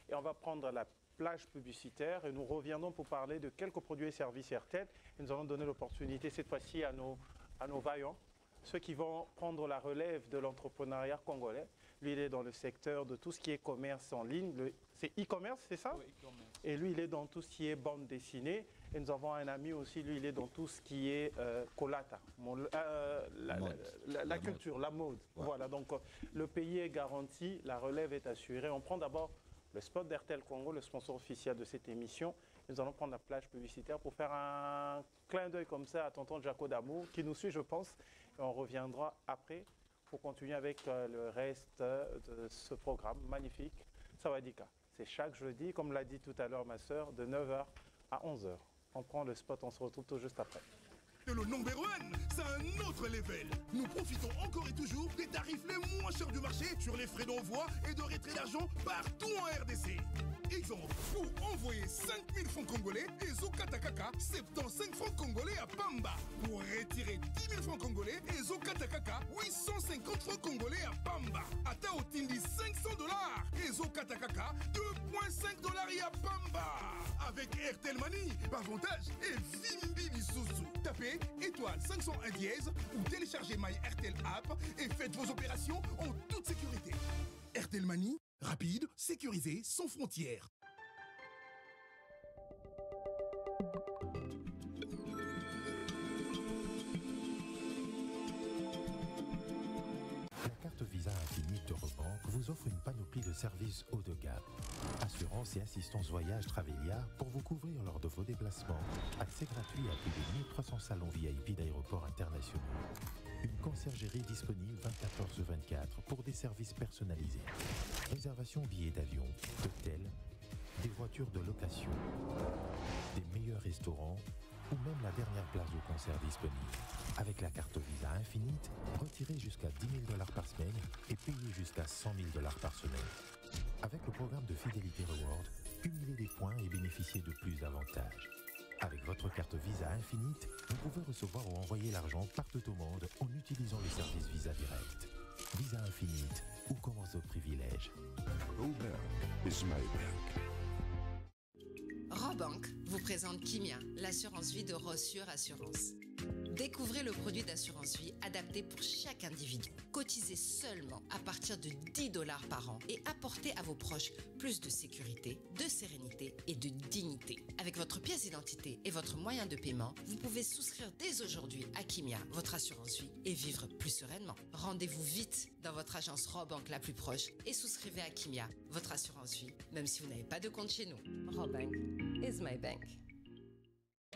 et on va prendre la plage publicitaire et nous reviendrons pour parler de quelques produits et services RTL. Et nous allons donner l'opportunité cette fois-ci à nos vaillants ceux qui vont prendre la relève de l'entrepreneuriat congolais. Lui, il est dans le secteur de tout ce qui est commerce en ligne. C'est e-commerce, c'est ça? Oui, e-commerce. Et lui, il est dans tout ce qui est bande dessinée. Et nous avons un ami aussi, lui, il est dans tout ce qui est Kolata, la culture, la mode. Ouais. Voilà, donc le pays est garanti, la relève est assurée. On prend d'abord le spot d'RTL Congo, le sponsor officiel de cette émission. Nous allons prendre la plage publicitaire pour faire un clin d'œil comme ça à tonton Jaco Damour, qui nous suit, je pense. Et on reviendra après pour continuer avec le reste de ce programme magnifique, Sawadika. C'est chaque jeudi, comme l'a dit tout à l'heure ma sœur, de 9h à 11h. On prend le spot, on se retrouve tout juste après. Le number one, c'est un autre level. Nous profitons encore et toujours des tarifs les moins chers du marché sur les frais d'envoi et de retrait d'argent partout en RDC. Exemple, pour envoyer 5000 francs congolais et Zokatakaka, 75 francs congolais à Pamba. Pour retirer 10 000 francs congolais et Zokatakaka, 850 francs congolais à Pamba. Ata Otindi, $500 et Zokatakaka, $2,5 à Pamba. Avec Airtel Money, avantage et Vimbi Lisuzu. Tapez étoile 501 dièse ou téléchargez My RTL app et faites vos opérations en toute sécurité. RTL Money, rapide, sécurisé, sans frontières. La carte Visa Infinite d'Eurobank vous offre une panoplie de services haut de gamme. Assurance et assistance voyage Travelia pour vous couvrir lors de vos déplacements. Accès gratuit à plus de 1300 salons VIP d'aéroports internationaux. Une conciergerie disponible 24h/24 pour des services personnalisés. Réservation billets d'avion, d'hôtels, des voitures de location, des meilleurs restaurants ou même la dernière place au concert disponible. Avec la carte Visa Infinite, retirez jusqu'à $10 000 par semaine et payez jusqu'à $100 000 par semaine. Avec le programme de fidélité Reward, cumulez des points et bénéficiez de plus d'avantages. Avec votre carte Visa Infinite, vous pouvez recevoir ou envoyer l'argent partout au monde en utilisant le service Visa Direct. Visa Infinite, où commence votre privilège? Robank is my bank. Robank vous présente Kimia, l'assurance vie de Rossure Assurance. Découvrez le produit d'assurance vie adapté pour chaque individu. Cotisez seulement à partir de $10 par an et apportez à vos proches plus de sécurité, de sérénité et de dignité. Avec votre pièce d'identité et votre moyen de paiement, vous pouvez souscrire dès aujourd'hui à Kimia, votre assurance vie, et vivre plus sereinement. Rendez-vous vite dans votre agence Robank la plus proche et souscrivez à Kimia, votre assurance vie, même si vous n'avez pas de compte chez nous. Robank is my bank.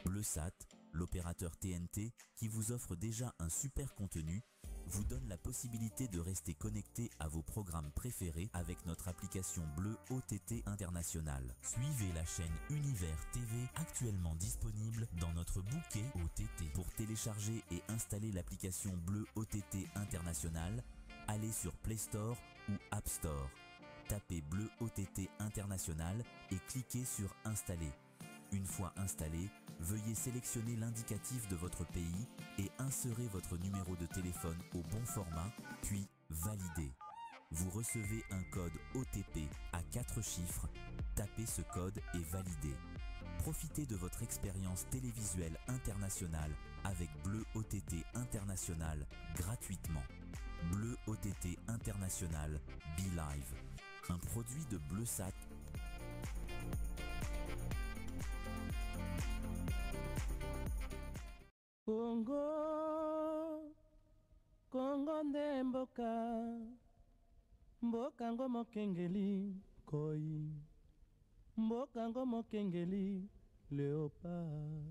Bleusat, l'opérateur TNT qui vous offre déjà un super contenu, vous donne la possibilité de rester connecté à vos programmes préférés avec notre application Bleu OTT International. Suivez la chaîne Univers TV actuellement disponible dans notre bouquet OTT. Pour télécharger et installer l'application Bleu OTT International, allez sur Play Store ou App Store. Tapez Bleu OTT International et cliquez sur Installer. Une fois installé, veuillez sélectionner l'indicatif de votre pays et insérer votre numéro de téléphone au bon format, puis valider. Vous recevez un code OTP à 4 chiffres, tapez ce code et validez. Profitez de votre expérience télévisuelle internationale avec Bleu OTT International gratuitement. Bleu OTT International Be Live, un produit de Bleusat. Congo, Congo nde mboka, mboka ngo mokengeli koi, mboka ngo mokengeli léopard.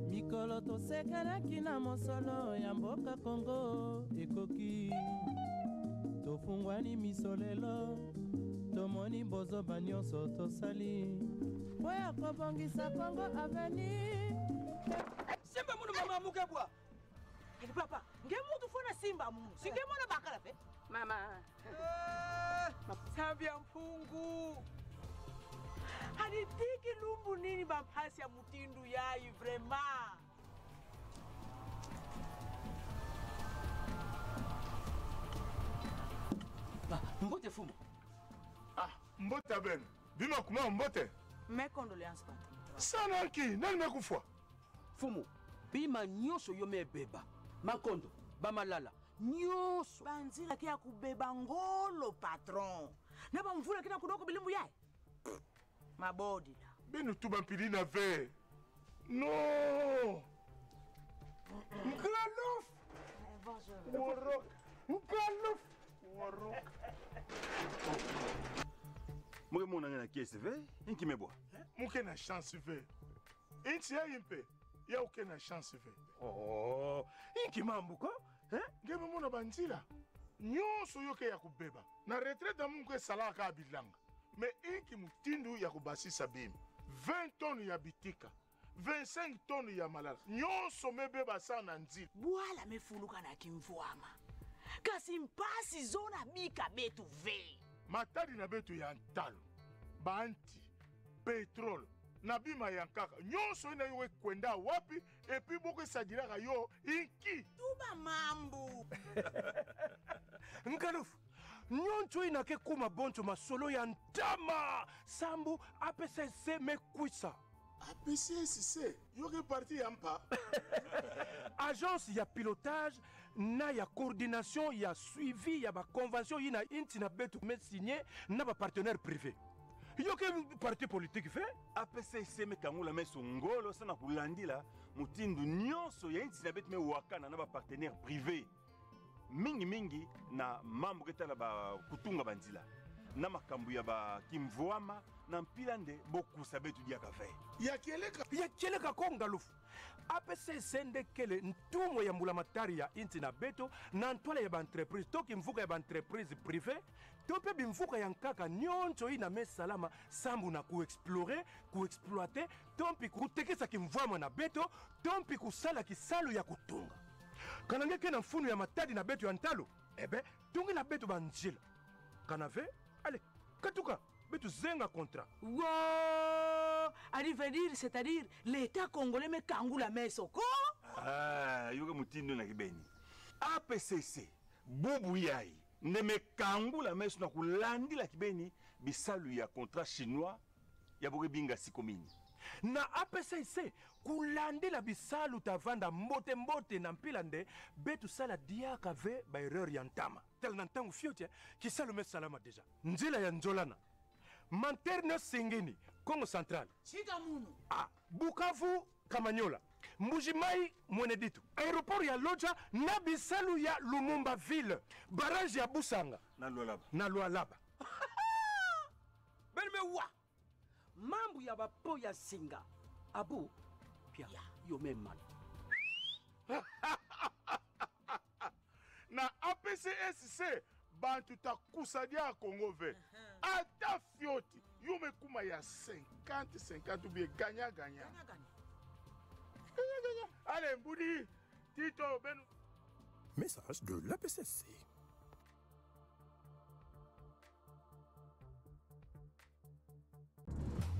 Mikolo tosekelaki na mosolo ya mboka Congo ekoki, tofungwani misolelo. Tomoni bozoba nyonso tosali po ya kobongisa Congo Avenir. Simba munu mama mukebwa. Eli papa, ngemutu fona simba munu. Singemona bakala pe. Mama. Sabia mpungu. Hanitiki lumbu nini bampasi ya mutindu yayi vraiment. Mbote fumo. Mbote ben, bima kuma mbote. Mes condoléances, patron. Sananki, nani mekufwa? Fumu, bima nyoso yome beba. Makondo, bamalala. Nyoso. Banzila kia kubeba ngolo, patron. Naba mvula kina kudoko bilimbu yae. Mabodi la. Benu tuba mpili na ve. No. Mkalouf. Warok. Mkalouf. Warok. Mwe mona ngana kiesi ve, inki meboa. Mke na chance ve. Inti ya impe. Ya uke na chance ve. Oh, inki mambuko? Ngeme mona banzila. Nyonso yoke ya kubeba. Na retraite mke salaka abilanga. Me inki mutindu ya kubasisa bim. 20 tonnes ya bitika. 25 tonnes ya malala. Nyonso mebeba sana nzila. Bwala mefuluka na kimvuama. Kasi mpasi zona bika betu ve. Matadi na betu ya ntalo. Banti. Petrol. Na bima ya nkaka. Nyonso ina yowe kwenda wapi. Epi boko sajiraka yo. Inki. Tuba mambu. Nkalouf. Nyoncho inake kuma boncho masolo ya ntama. Sambu APCC mekwisa. APCC? Yoke parti yampa. Agence ya pilotage na ya coordination ya suivi ya ba convention yina inti na betu me signé na ba partenaire privé. Yoke parti politique fait APCC me kangula meso ngolo sana kulandila mutindu nyonso ya inti na betu me wakana na ba partenaire privé. Mingi na mambo ketala ba kutunga banzila. Na makambu ya ba kimvuama na mpilande boku sabetu dia kafe. Ya kieleka kongalufu. APCC ndekele ntumo ya mbulamatari ya inti na beto na ntwala ya ba entreprise toki mvuka ya ba entreprise privé tope bimvuka ya nkaka nyoncho ina mesalama sambu na kuexplorer, kuexploiter, tompi kutekesa kimvuama na beto, tompi kusala kisalu ya kutunga. Kanangeke na mfunu ya matadi na beto ya ntalo, ebe tungi na beto banjila. Kanave, allez, katuka, beto zenga contrat. Wow! Arrive c'est-à-dire l'État congolais me kangou la messe au corps? Ah, yoga mutindo na kibeni. APCC, bubu yai, ne me kangou la messe na kulandi la kibeni, bisalu ya contrat chinois, ya boge binga sikomini. Na APCC, kulandi la bisalu tavanda mbote na mpilande, betu sala diaka ve ba erreur yantama. Tel nantangu fiote, ki salu me salama deja. Njila ya njolana. Manterne Singini, Congo Central. Chikamunu. Ah, Bukavu, Kamanyola. Mbujimai, Mweneditu. Aéroport ya Loja, Nabisalu ya Lumumba Ville. Barrage ya Busanga. Na Lualaba. Belme wa. Mambu ya bapo ya Singa. Abu, pia, yo memman. Na APCSC, bantu takusadia Congo ve. Ata fioti, yume kuma ya 50-50 ou bien gagnant. Allez, Mboudi, Tito, Ben. Message de l'APCC.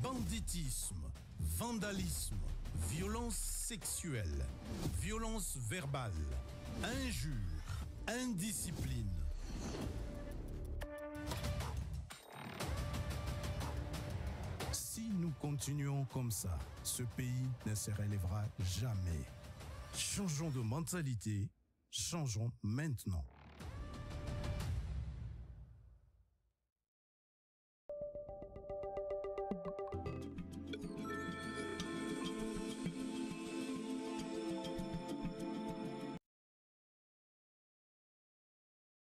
Banditisme, vandalisme, violence sexuelle, violence verbale, injure, indiscipline. Si nous continuons comme ça, ce pays ne se relèvera jamais. Changeons de mentalité, changeons maintenant.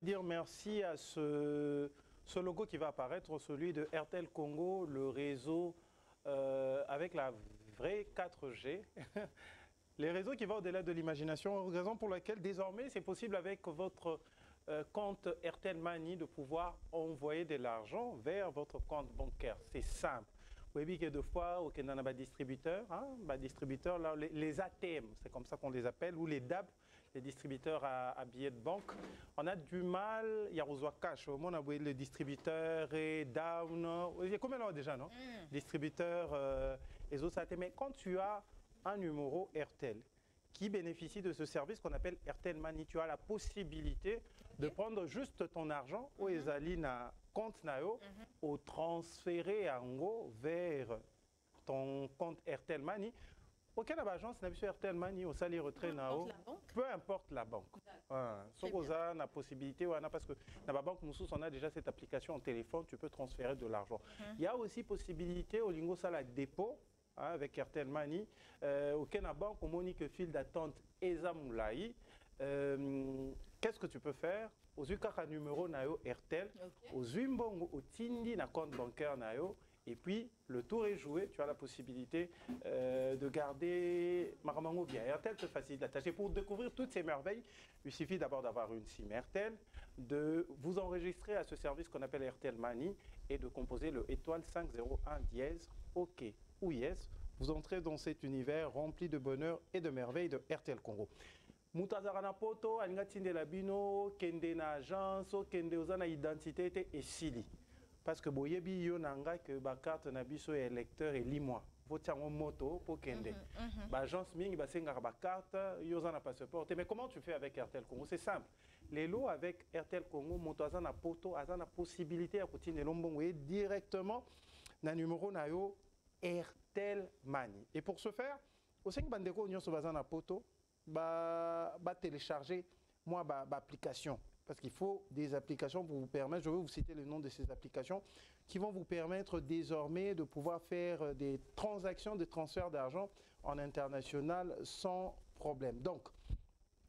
Dire merci à ce logo qui va apparaître, celui de RTL Congo, le réseau avec la vraie 4G. Les réseaux qui vont au-delà de l'imagination, raison pour laquelle désormais c'est possible avec votre compte RTL Money de pouvoir envoyer de l'argent vers votre compte bancaire. C'est simple. Vous voyez que deux fois, au Kenya, on a des distributeurs, distributeurs là, les ATM, c'est comme ça qu'on les appelle, ou les DAB, les distributeurs à billets de banque. On a du mal, il y a Rosoa Cash, au moins on a le distributeur et Down, il y a combien là déjà, non? Distributeur, les autres ATM. Mais quand tu as un numéro RTL qui bénéficie de ce service qu'on appelle RTL Money, tu as la possibilité de prendre juste ton argent au Ezalina compte Nao, au transférer en gros vers ton compte Airtel Money. Aucune agence n'a sur Airtel Money au salaire retrait nao. Peu importe la banque. Sauf qu'on a la possibilité, parce que dans la banque, nous on a déjà cette application en téléphone, tu peux transférer de l'argent. Il y a aussi possibilité au lingo ça la dépôt avec Airtel Money. Aucune banque au monique fil d'attente Ezamoulaï. Qu'est-ce que tu peux faire? Aux ukaka numéro nayo Airtel, aux umbongo au tindi na compte bancaire nayo. Et puis, le tour est joué, tu as la possibilité de garder Maramango via Airtel, te facilite la tâche. Et pour découvrir toutes ces merveilles, il suffit d'abord d'avoir une SIM Airtel, de vous enregistrer à ce service qu'on appelle Airtel Money et de composer le étoile 501 dièse, OK ou yes. Vous entrez dans cet univers rempli de bonheur et de merveilles de Airtel Congo. Moutazarana poto, alingatinde labino, kende na agence, kende ozana identité et sili. Parce que boyebi yo nanga que ba carte na biso est électeur et limoi. Faut en moto pour kende. Ba agence mingi ba senga ba carte, yo zana passeport. Mais comment tu fais avec Airtel Congo? C'est simple. Les lots avec Airtel Congo, moutazana poto, azana possibilité à continuer lombongwe directement na numéro na yo Airtel Money. Et pour ce faire, au 5 bandeko nyo so bazana poto, ba télécharger moi ba application. Parce qu'il faut des applications pour vous permettre, je vais vous citer le nom de ces applications, qui vont vous permettre désormais de pouvoir faire des transactions, des transferts d'argent en international sans problème. Donc,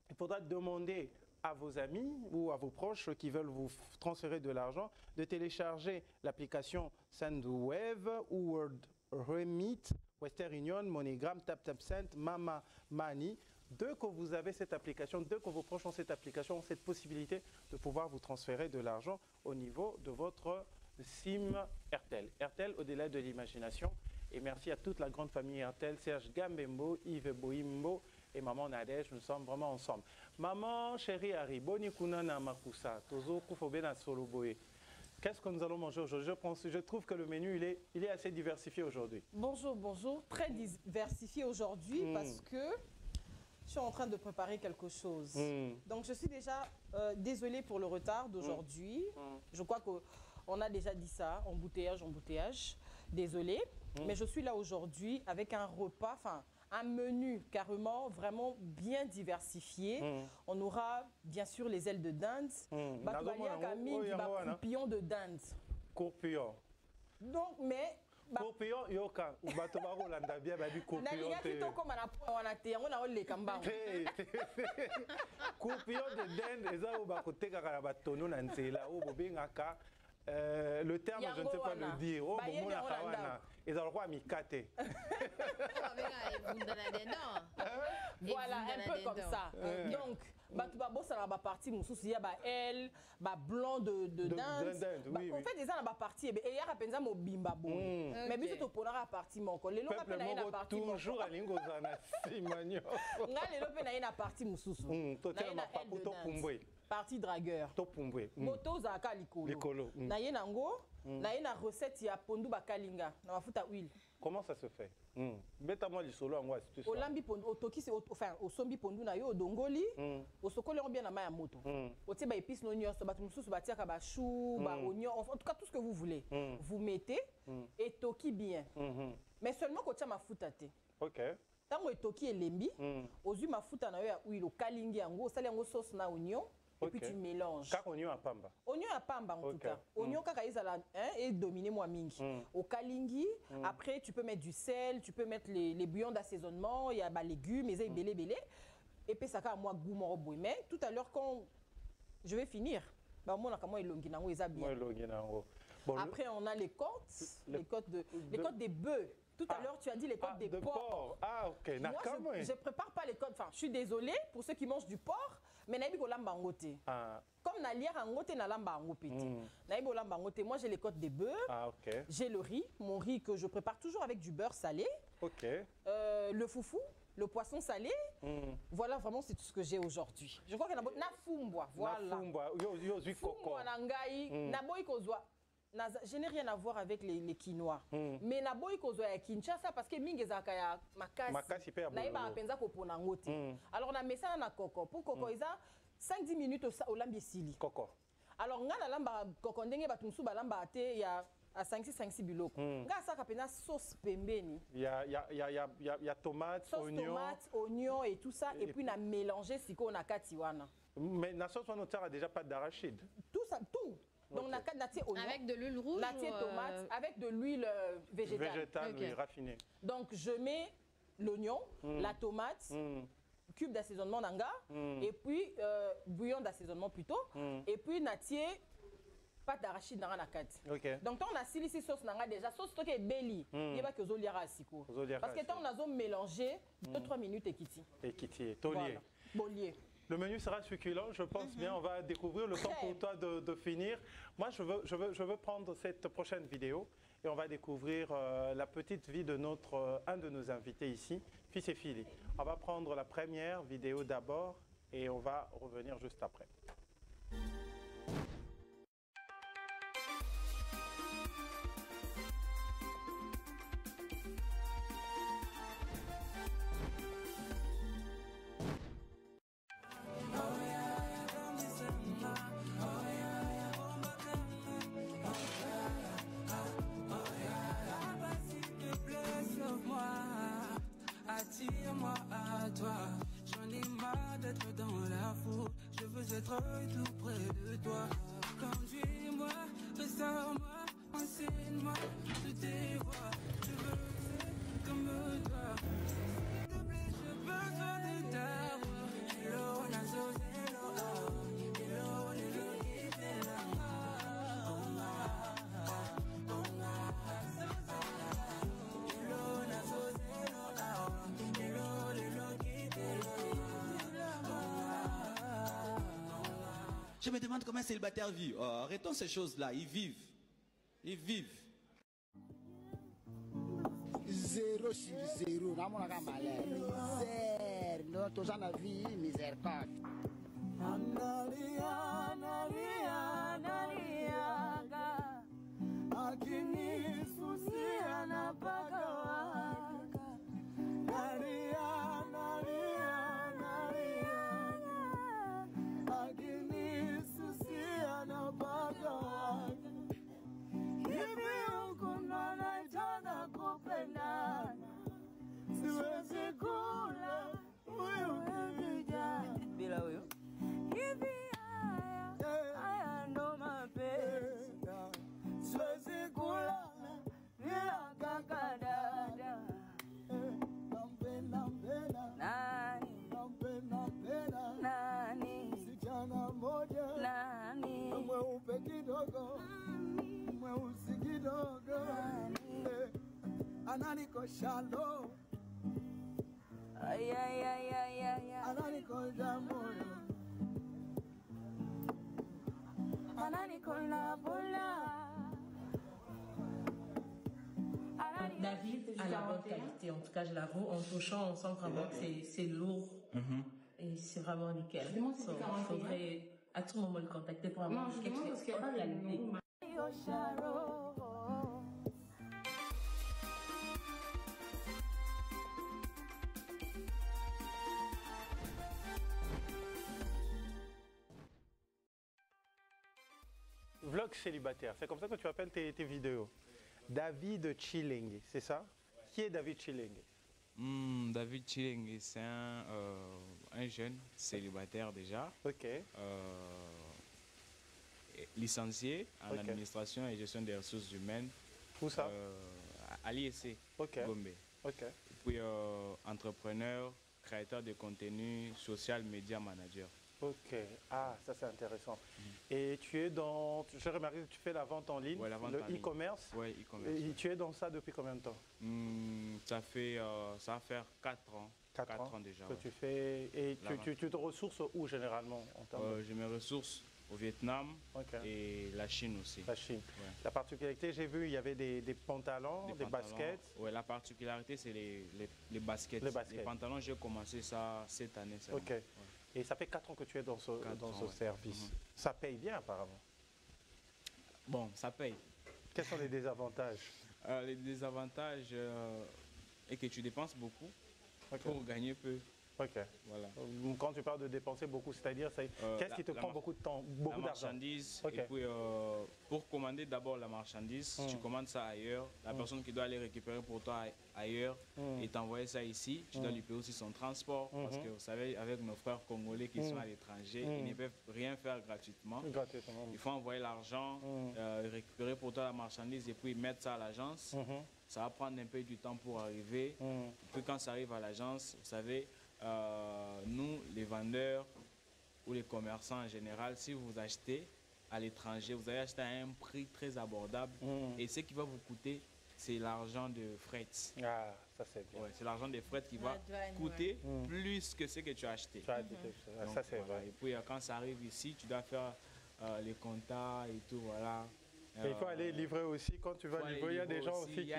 il faudra demander à vos amis ou à vos proches qui veulent vous transférer de l'argent de télécharger l'application SendWave ou World Remit, Western Union, MoneyGram, TapTapSend, Mama Money. Dès que vous avez cette application, dès que vos proches ont cette application, ont cette possibilité de pouvoir vous transférer de l'argent au niveau de votre SIM Airtel. Airtel au-delà de l'imagination. Et merci à toute la grande famille Airtel, Serge Gambembo, Yves Boimbo et Maman Nadège, nous sommes vraiment ensemble. Maman chérie Harry, Boni Kunana Makusa, Tozo Koufobena Soloboé. Qu'est-ce que nous allons manger aujourd'hui? Je trouve que le menu, il est assez diversifié aujourd'hui. Bonjour, bonjour. Très diversifié aujourd'hui parce que je suis en train de préparer quelque chose. Donc, je suis déjà désolée pour le retard d'aujourd'hui. Je crois qu'on a déjà dit ça, embouteillage. Désolée. Mais je suis là aujourd'hui avec un repas, enfin, un menu carrément vraiment bien diversifié. On aura bien sûr les ailes de dinde. Courpillon de dinde. Courpillon. Donc, mais... Courpillon yoka bato ba rolanda bien ba di courpillon te courpillon de dinde eza ba koteka kala batono na nzela o bobengaka le terme je ne sais pas le dire o bomona kawana eza kwa mikate voilà un peu comme ça donc bato ba bossa na ba partie mususu ya ba aile ba blanc de dinde on fait déjà na ba partie et ya kapenza mobimba bon mais biso to ponaka partie moko lelo ka pena na partie toujours alingo zana simanyo nga lelo pena na partie mususu to tena mapapu to pumbwe partie dragueur to pumbwe moto za ka likolo na ye nango na ye na recette ya pondu bakalinga na mafuta huile. Comment ça se fait? Beta-moi le solo en astuce. Olambi pondu, enfin, osombi pondu na yo dongoli, osokoli on bien na maya moto. Otie ba épices no nyos, ba tumususu ba tiaka ba chou, ba oignon, en tout cas tout ce que vous voulez. Vous mettez et toki bien. Mais seulement ko tia mafuta te. OK. Tango etoki elembi, ozu mafuta na yo ya huile okalingi yango, osali yango sauce na oignon. Et puis tu mélanges. Kaka oignon à pamba. Oignon à pamba en tout cas. Oignon kaka izala et dominer moi mingi. Au kalingi, après tu peux mettre du sel, tu peux mettre les bouillons d'assaisonnement, il y a des légumes, les belé. Et puis ça ka moi goût moro boy. Mais tout à l'heure quand je vais finir, bah moi na comment elongi nango eza bien. Après on a les côtes, les côtes des bœufs. Tout à l'heure, tu as dit les côtes des porcs. Ah, ok. Moi, je ne prépare pas les côtes. Enfin, je suis désolée pour ceux qui mangent du porc, mais naïbi lamba ngote. Comme nalière ngote na lamba ngopete. Naïbi lamba ngote. Moi, j'ai les côtes des bœufs. Ah, ok. J'ai le riz, mon riz que je prépare toujours avec du beurre salé. Ok. Le foufou, le poisson salé. Voilà, vraiment, c'est tout ce que j'ai aujourd'hui. Je crois qu'il y a na fumbwa. Voilà. Na fumbwa. Yo zui koko. Fumbwa na ngai. Na boy kozwa. Je n'ai rien à voir avec les quinois. Mais na boy kozo ya Kinshasa parce que mingi zaka ya makasi. Na iba penza ko pona ngote. Alors na mesa na koko. Pour koko isa 5-10 minutes au lambi sili. Koko. Alors nga na lamba koko ndenge batumsu ba lamba te ya à 5-6 biloko. Nga ça kapena sauce pembeni. Il y a tomates, sauce tomates, oignons et tout ça et puis on a mélangé si on a katiwana. Mais la sauce on a déjà pas d'arachide. Tout ça tout. Donc on a oignon. Avec de l'huile rouge tomate avec de l'huile végétale. Végétale, oui, raffinée. Donc je mets l'oignon, la tomate, cube d'assaisonnement d'anga et puis bouillon d'assaisonnement plutôt et puis natie pâte d'arachide dans la carte. Donc on a ici sauce nanga déjà sauce qui est belli, il va que zoliara asiko. Parce que on a mélangé 2-3 minutes et kiti. Et kiti, tolier. Bolier. Le menu sera succulent, je pense bien, on va découvrir le temps pour toi de finir. Moi, je veux prendre cette prochaine vidéo et on va découvrir la petite vie de un de nos invités ici, Fils et Philly. On va prendre la première vidéo d'abord et on va revenir juste après. Attire-moi à toi, j'en ai marre d'être dans la foule. Je veux être tout près de toi. Conduis-moi, restaure-moi, enseigne-moi toutes tes voies. Je veux être comme toi. S'il te plaît, j'ai besoin de ta voix. Hello, Nazo, hello, hello, hello, Je me demande comment un célibataire vit. Oh, arrêtons ces choses-là, ils vivent. Ils vivent. 0 sur 0, dans mon malheur. Misère, notre gens la vie, miséricorde. Bila huyo hivi haya ndo mapenzi, siwezi kulala bila kaka dada. Nani msichana moja nani mweupe kidogo mweusi kidogo ananikoshalo ananikoja moyo ananikola bola. David a la bonne qualité, en tout cas je l'avoue, en touchant on sent vraiment que c'est lourd et c'est vraiment nickel. Il faudrait à tout moment le contacter pour avoir quelque chose de qualité. Vlog célibataire, c'est comme ça que tu appelles tes vidéos. David Chilling, c'est ça? Qui est David Chilling? David Chilling, c'est un jeune célibataire déjà. Licencié en administration et gestion des ressources humaines. Où ça? À l'IEC, Gombe. Puis entrepreneur, créateur de contenu, social media manager. Ok, ah, ça c'est intéressant. Et tu es dans, j'ai remarqué que tu fais la vente en ligne, le e-commerce. Oui, e-commerce. Et tu es dans ça depuis combien de temps? Ça va faire 4 ans. 4 ans déjà. Que tu fais, et tu te ressources où généralement en termes Je me ressource au Vietnam et la Chine aussi. La Chine. Ouais. La particularité, j'ai vu, il y avait des pantalons, des baskets. Oui, la particularité, c'est les baskets. Les pantalons, j'ai commencé ça cette année. Ok. Ouais. Et ça fait 4 ans que tu es dans ce service. Ça paye bien apparemment. Bon, ça paye. Quels sont les désavantages? Les désavantages est que tu dépenses beaucoup pour gagner peu. Ok. Voilà. Quand tu parles de dépenser beaucoup, c'est-à-dire, qu'est-ce qui te prend beaucoup de temps, beaucoup d'argent? La marchandise. Okay. Et puis, pour commander d'abord la marchandise, tu commandes ça ailleurs. La personne qui doit aller récupérer pour toi ailleurs et t'envoyer ça ici, tu dois lui payer aussi son transport. Parce que vous savez, avec nos frères congolais qui sont à l'étranger, ils ne peuvent rien faire gratuitement. Il faut envoyer l'argent, récupérer pour toi la marchandise et puis mettre ça à l'agence. Ça va prendre un peu du temps pour arriver. Et puis quand ça arrive à l'agence, vous savez, nous, les vendeurs ou les commerçants en général, si vous achetez à l'étranger, vous allez acheter à un prix très abordable. Et ce qui va vous coûter, c'est l'argent de fret. Ah, ça c'est bien. Ouais, c'est l'argent des fret qui va coûter plus que ce que tu as acheté. Donc, ça c'est vrai. Et puis quand ça arrive ici, tu dois faire les comptas et tout, voilà. Il faut aller livrer aussi. Quand tu vas livrer, il y a des gens aussi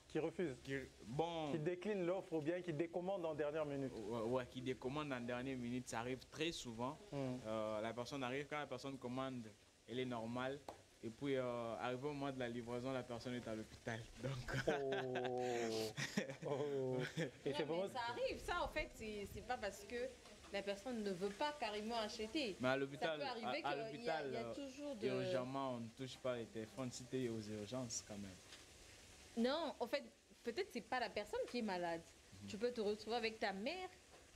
qui refusent, qui déclinent l'offre ou bien qui décommandent en dernière minute. Ouais, qui décommandent en dernière minute, ça arrive très souvent. La personne arrive, quand la personne commande, elle est normale. Et puis, arrivé au moment de la livraison, la personne est à l'hôpital. Donc... Mais ça arrive, ça en fait, c'est pas parce que la personne ne veut pas carrément acheter. Mais à l'hôpital, ça peut arriver qu'il y a toujours de... urgemment, on ne touche pas les téléphones si tu es aux urgences quand même. Non, en fait, peut-être c'est pas la personne qui est malade. Tu peux te retrouver avec ta mère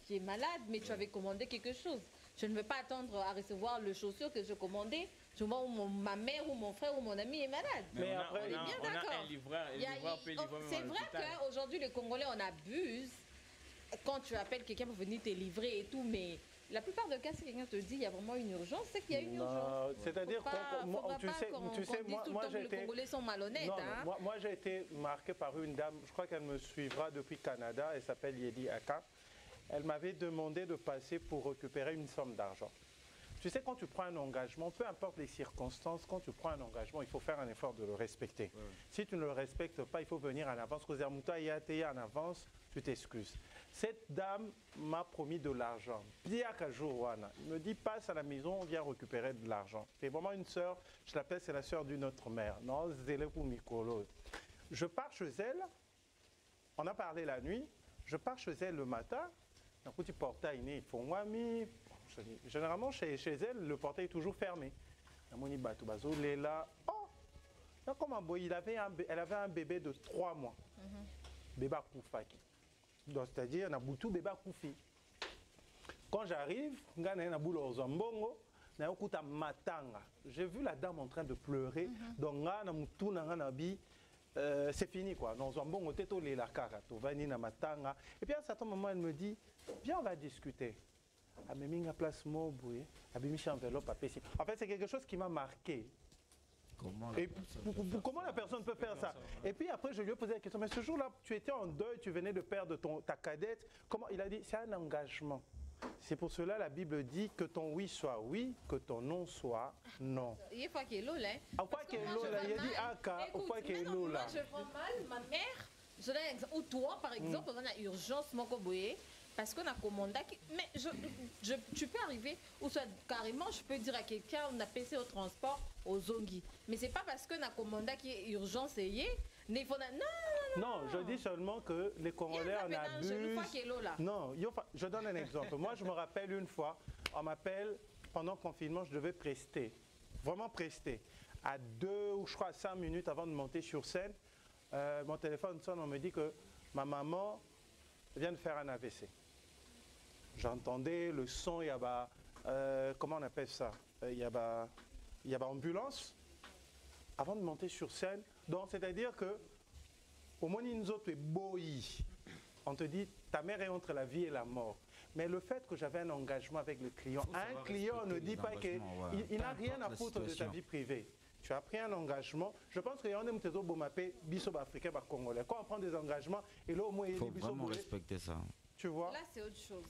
qui est malade, mais tu avais commandé quelque chose. Je ne veux pas attendre à recevoir le chaussure que je commandais. Je vois où ma mère ou mon frère ou mon ami est malade. Mais après, on est bien d'accord. C'est vrai qu'aujourd'hui, les Congolais, on abuse. Quand tu appelles quelqu'un pour venir te livrer et tout, mais la plupart des cas, si quelqu'un te dit qu'il y a vraiment une urgence, c'est qu'il y a une urgence. C'est-à-dire tu sais, moi j'ai été... Les Congolais sont malhonnêtes. Moi j'ai été marqué par une dame, je crois qu'elle me suivra depuis Canada, elle s'appelle Yedi Aka. Elle m'avait demandé de passer pour récupérer une somme d'argent. Tu sais, quand tu prends un engagement, peu importe les circonstances, quand tu prends un engagement, il faut faire un effort de le respecter. Si tu ne le respectes pas, il faut venir en avance. En avance, tu t'excuses. Cette dame m'a promis de l'argent. Il me dit, passe à la maison, on vient récupérer de l'argent. C'est vraiment une sœur, je l'appelle, c'est la sœur d'une autre mère. Non, je pars chez elle, on a parlé la nuit, je pars chez elle le matin, un petit portail, il faut moi, généralement, chez elle, le portail est toujours fermé. Elle avait un bébé de 3 mois. Bébé Koufaki. C'est-à-dire, bébé Koufi. Quand j'arrive, j'ai vu la dame en train de pleurer. Donc, c'est fini quoi. Et puis à un certain moment, elle me dit, viens, on va discuter. En fait, c'est quelque chose qui m'a marqué. Comment la personne peut faire ça? Et puis après, je lui ai posé la question, mais ce jour-là, tu étais en deuil, tu venais de perdre ta cadette. Comment? Il a dit, c'est un engagement. C'est pour cela la Bible dit que ton oui soit oui, que ton non soit non. Il faut qu'il y ait l'eau là. Il a dit aka, il faut qu'il y ait l'eau là. Moi je prends mal, ma mère, je donne un exemple, ou toi par exemple, on a une urgence, mon coboye. Parce qu'on a commandé, mais tu peux arriver, ou soit carrément, je peux dire à quelqu'un, on a passé au transport, aux zongi. Mais c'est pas parce qu'on a commandé qu'il y a urgence, non, je dis seulement que les Congolais en abusent. Non, je donne un exemple. Moi, je me rappelle une fois, on m'appelle, pendant le confinement, je devais prester, vraiment prester. À 2 ou je crois à 5 minutes avant de monter sur scène, mon téléphone sonne, on me dit que ma maman vient de faire un AVC. J'entendais le son, il y a comment on appelle ça? Il y a ambulance avant de monter sur scène. Donc c'est-à-dire que au moins nous autres on te dit ta mère est entre la vie et la mort. Mais le fait que j'avais un engagement avec le client, un client ne dit pas qu'il n'a rien à foutre de ta vie privée. Tu as pris un engagement. Je pense qu'il y a un africain par congolais. Quand on prend des engagements, et là au moins il faut vraiment respecter ça. Tu vois? Là c'est autre chose.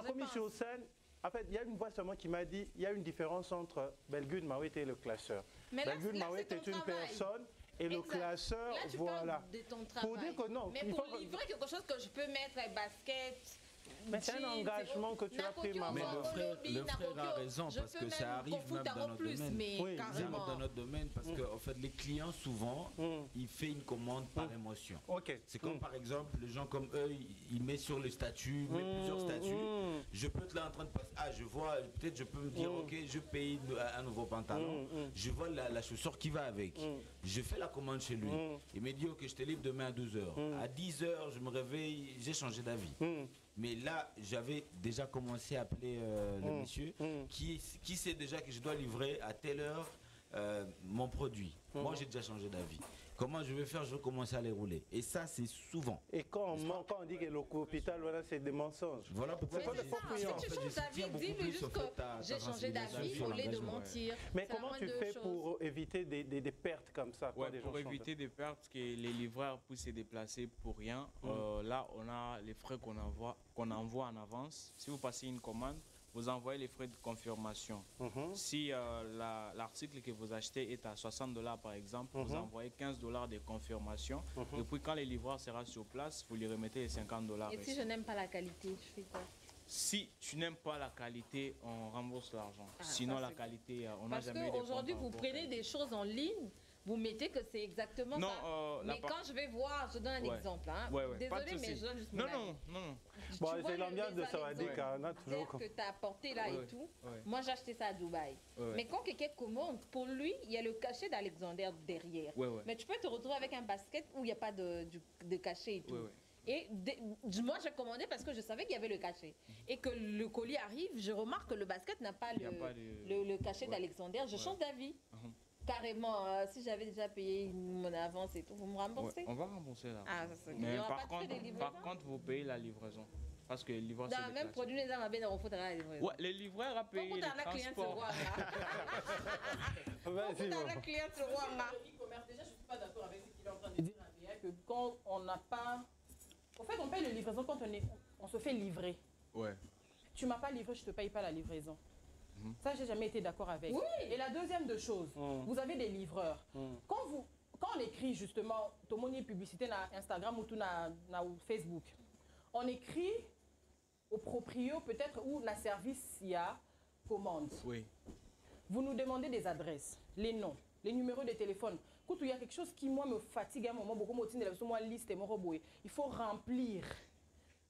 Commis sur scène. En fait, il y a une voix seulement qui m'a dit il y a une différence entre Belgude Mawete et le classeur. Belgude Mawete est une personne et le classeur, là, tu voilà. De ton travail. Pour dire que non. Mais pour livrer quelque chose que je peux mettre basket, Mais c'est un engagement que tu as pris, maman. Mais le frère a raison, parce que ça arrive même dans notre domaine. Oui, ça arrive dans notre domaine, parce que en fait, les clients, souvent, ils font une commande par émotion. C'est comme, par exemple, les gens comme eux, ils mettent sur le statut, plusieurs statuts. Je peux être là en train de passer. Ah, je vois, peut-être je peux me dire, ok, je paye un nouveau pantalon. Je vois la chaussure qui va avec. Je fais la commande chez lui. Il me dit, ok, je te livre demain à 12h. À 10h, je me réveille, j'ai changé d'avis. Mais là, j'avais déjà commencé à appeler le monsieur qui sait déjà que je dois livrer à telle heure mon produit. Moi, j'ai déjà changé d'avis. Comment je vais faire? Je vais commencer à les rouler. Et ça, c'est souvent. Et quand on dit que l'hôpital, voilà, c'est des mensonges. Voilà pourquoi. Si tu changes d'avis, dis-lui juste que j'ai changé d'avis au lieu de mentir. Mais comment tu fais pour éviter des pertes comme ça? Pour éviter des pertes, que les livreurs puissent se déplacer pour rien. Là, on a les frais qu'on envoie en avance. Si vous passez une commande, vous envoyez les frais de confirmation. Si l'article que vous achetez est à $60 par exemple, vous envoyez $15 de confirmation. Et puis quand le livreur sera sur place, vous lui remettez les $50. Et si je n'aime pas la qualité, je fais quoi? Si tu n'aimes pas la qualité, on rembourse l'argent. Sinon la qualité, on n'a jamais eu de Parce qu'aujourd'hui, vous prenez des choses en ligne, vous mettez que c'est exactement ça. Mais quand je vais voir, je donne un exemple. Hein. Désolé, mais je donne juste mon avis. Non. Bon, c'est l'ambiance de Sawadika. On a toujours que tu as apporté là et tout. Moi, j'ai acheté ça à Dubaï. Mais quand quelqu'un commande, pour lui, il y a le cachet d'Alexander derrière. Mais tu peux te retrouver avec un basket où il n'y a pas de cachet et tout. Et moi, j'ai commandé parce que je savais qu'il y avait le cachet. Et que le colis arrive, je remarque que le basket n'a pas le cachet d'Alexander. Je change d'avis. Carrément, si j'avais déjà payé mon avance et tout, vous me remboursez? On va rembourser là. Mais par contre, vous payez la livraison. Parce que les livreurs, dans le même produit, les hommes dans la livraison. Ouais, les livreurs a payé le transport. Déjà, je suis pas d'accord avec ce qu'il est en train de dire, que quand on n'a pas... En fait, on paye la livraison quand on se fait livrer. Ouais. Tu m'as pas livré, je te paye pas la livraison. Ça, j'ai jamais été d'accord avec. Oui. Et la deuxième de choses, vous avez des livreurs. Quand on écrit justement, tout le monde publicité sur Instagram ou tout sur Facebook, on écrit au proprio peut-être où la service y a commande. Oui. Vous nous demandez des adresses, les noms, les numéros de téléphone. Quand il y a quelque chose qui moi me fatigue à un moment, beaucoup de liste et il faut remplir.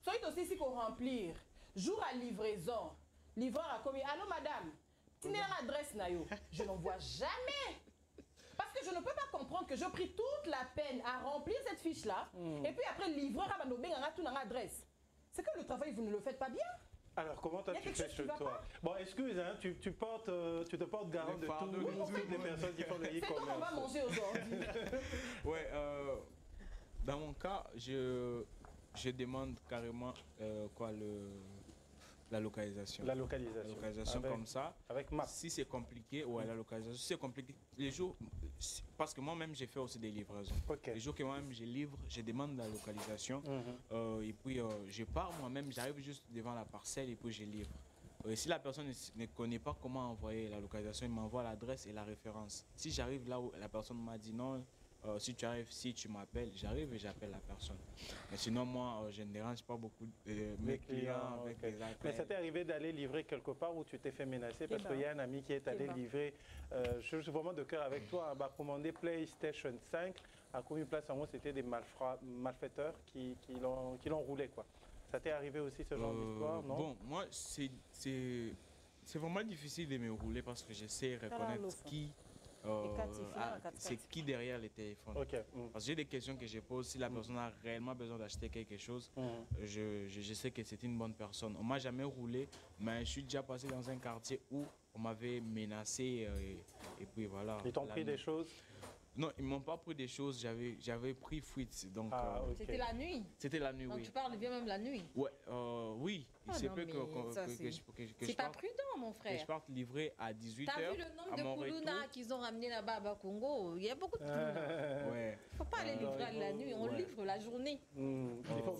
Soyez aussi ici pour remplir. Jour à livraison. Livreur a commis. Allô madame, tu n'as l'adresse nayo. Je n'en vois jamais. Parce que je ne peux pas comprendre que j'ai pris toute la peine à remplir cette fiche-là. Et puis après, le livreur a tout dans l'adresse. C'est que le travail, vous ne le faites pas bien. Alors, comment toi tu fais chez toi? Bon, excuse, hein, tu te portes garant de toutes les personnes qui font le e-commerce. C'est quoi on va manger aujourd'hui? Ouais, dans mon cas, je demande carrément la localisation. La localisation comme ça. Avec Map. Si c'est compliqué, la localisation. Si c'est compliqué, les jours, parce que moi-même j'ai fait aussi des livraisons. Les jours que moi-même je livre, je demande la localisation. Et puis je pars moi-même, j'arrive juste devant la parcelle et puis je livre. Si la personne ne connaît pas comment envoyer la localisation, il m'envoie l'adresse et la référence. Si j'arrive là où la personne m'a dit non, si tu arrives, si tu m'appelles, j'arrive et j'appelle la personne. Mais sinon, moi, je ne dérange pas beaucoup mes clients avec les appels. Mais ça t'est arrivé d'aller livrer quelque part où tu t'es fait menacer? Parce qu'il y a un ami qui est allé livrer, je suis vraiment de cœur avec toi, a commandé PlayStation 5. À combien de place en haut, c'était des malfaiteurs qui l'ont roulé, quoi. Ça t'est arrivé aussi ce genre d'histoire, non? Bon, moi, c'est vraiment difficile de me rouler parce que je sais reconnaître c'est qui derrière les téléphones. Parce que j'ai des questions que je pose. Si la personne a réellement besoin d'acheter quelque chose, je sais que c'est une bonne personne. On ne m'a jamais roulé, mais je suis déjà passé dans un quartier où on m'avait menacé et puis voilà. Ils t'ont pris des choses? Non, ils ne m'ont pas pris des choses, j'avais pris fuite. Donc, C'était la nuit? C'était la nuit, donc oui. Tu parles bien même la nuit? Ouais, oui, Il se peut que c'est pas prudent, mon frère. Que je parte livrer à 18h. T'as vu le nombre de Koulouna qu'ils ont ramené là-bas à Bakongo? Il y a beaucoup de Koulouna. Ouais. Faut pas les livrer à la nuit, on livre la journée. Je pense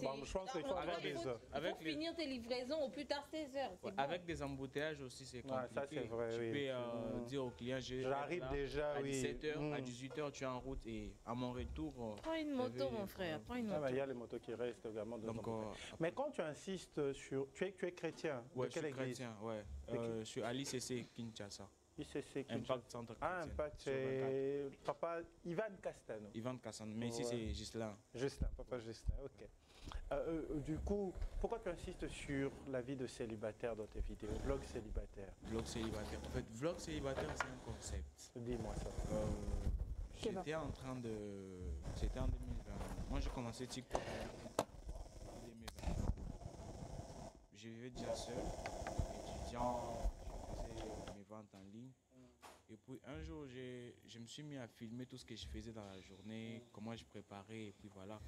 qu'il faut avoir des heures. Pour finir tes livraisons au plus tard 16h. Avec des embouteillages aussi, c'est compliqué. Ça, c'est vrai, tu peux dire au client, j'arrive déjà, à 17h, à 18h, tu es en route et à mon retour... Prends une moto, mon frère, prends une moto. Il y a les motos qui restent également. Mais quand tu insistes sur... Tu es chrétien? Ouais, je suis chrétien, ouais. Je suis à l'ICC Kinshasa. ICC Kinshasa. Impact Centre Chrétien. Ah, Impact, c'est papa Ivan Castano. Ivan Castano, mais ici c'est Gislain. Gislain, papa Gislain, ok. Du coup, pourquoi tu insistes sur la vie de célibataire dans tes vidéos? Vlog célibataire. Vlog célibataire. En fait, vlog célibataire, c'est un concept. Dis-moi ça. J'étais en train de... C'était en 2020. Moi, j'ai commencé TikTok en 2020. Je vivais déjà seul, étudiant, je faisais mes ventes en ligne. Et puis un jour, je me suis mis à filmer tout ce que je faisais dans la journée, comment je préparais, et puis voilà.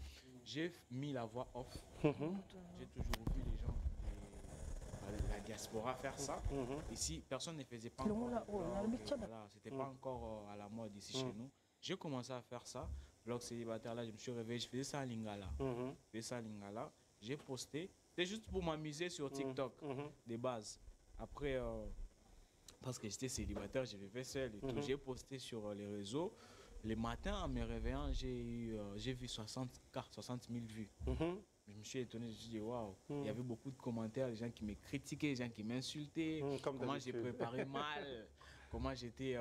J'ai mis la voix off. J'ai toujours vu les gens de la diaspora faire ça. Ici, personne ne faisait pas encore. Voilà, c'était pas encore à la mode ici chez nous. J'ai commencé à faire ça. Vlog célibataire, là, je me suis réveillé, je faisais ça à Lingala. J'ai posté. C'était juste pour m'amuser sur TikTok, des bases. Après, parce que j'étais célibataire, je vivais seul et tout. J'ai posté sur les réseaux. Les matins, en me réveillant, j'ai vu 60 000 vues. Je me suis étonné, je me suis dit, waouh, il y avait beaucoup de commentaires, les gens qui me critiquaient, les gens qui m'insultaient, comment j'ai préparé mal, comment j'étais